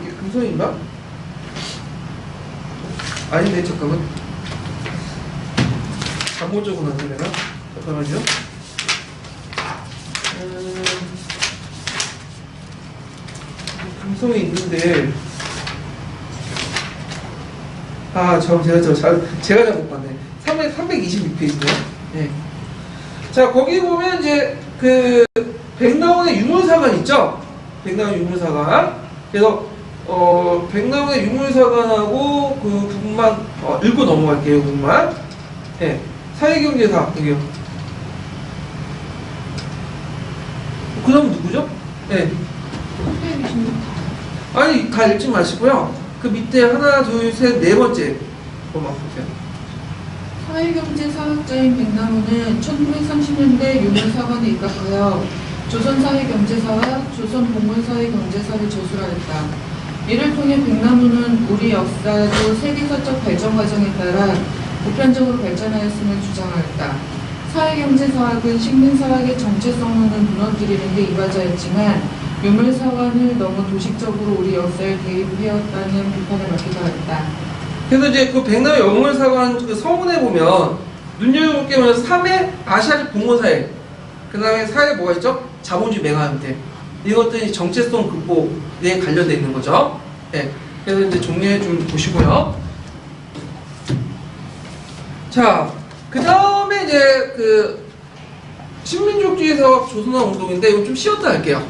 이게 금성인가? 아닌데, 잠깐만. 잘못 적어놨네, 내가. 잠깐만요. 금성이 있는데, 제가 잘못 봤네. 326페이지네요. 네. 자, 거기 보면 이제 백나온의 유물사관 있죠? 백나온 유물사관. 그래서 백나온의 유물사관하고 그 부분만 읽고 넘어갈게요. 부분만. 네. 사회경제사 여기요. 그 다음 누구죠? 네. 아니, 다 읽지 마시고요. 그 밑에 하나, 둘, 셋, 네 번째 그거만 보세요. 사회경제사학자인 백남우는 1930년대 유물사관에 입학하여 조선사회경제사와 조선봉건사회경제사를 저술하였다. 이를 통해 백남우는 우리 역사도 세계사적 발전 과정에 따라 보편적으로 발전하였음을 주장하였다. 사회경제사학은 식민사학의 정체성을 무너뜨리는 데 이바지하였지만 유물사관을 너무 도식적으로 우리 역사에 대입해왔다는 비판을 받기도 하였다. 그래서 이제 그 백남의 유물사관 그 서문에 보면 눈여겨볼 게 뭐냐면 3회 아시아적 봉건사회, 그 다음에 사회에 뭐가 있죠? 자본주의 맹아한테, 이것들이 정체성 극복에 관련되어 있는 거죠. 네. 그래서 이제 정리해 좀 보시고요. 자, 그 다음에 이제 그 신민족주의에서 조선화 운동인데 이거 좀 쉬었다 할게요.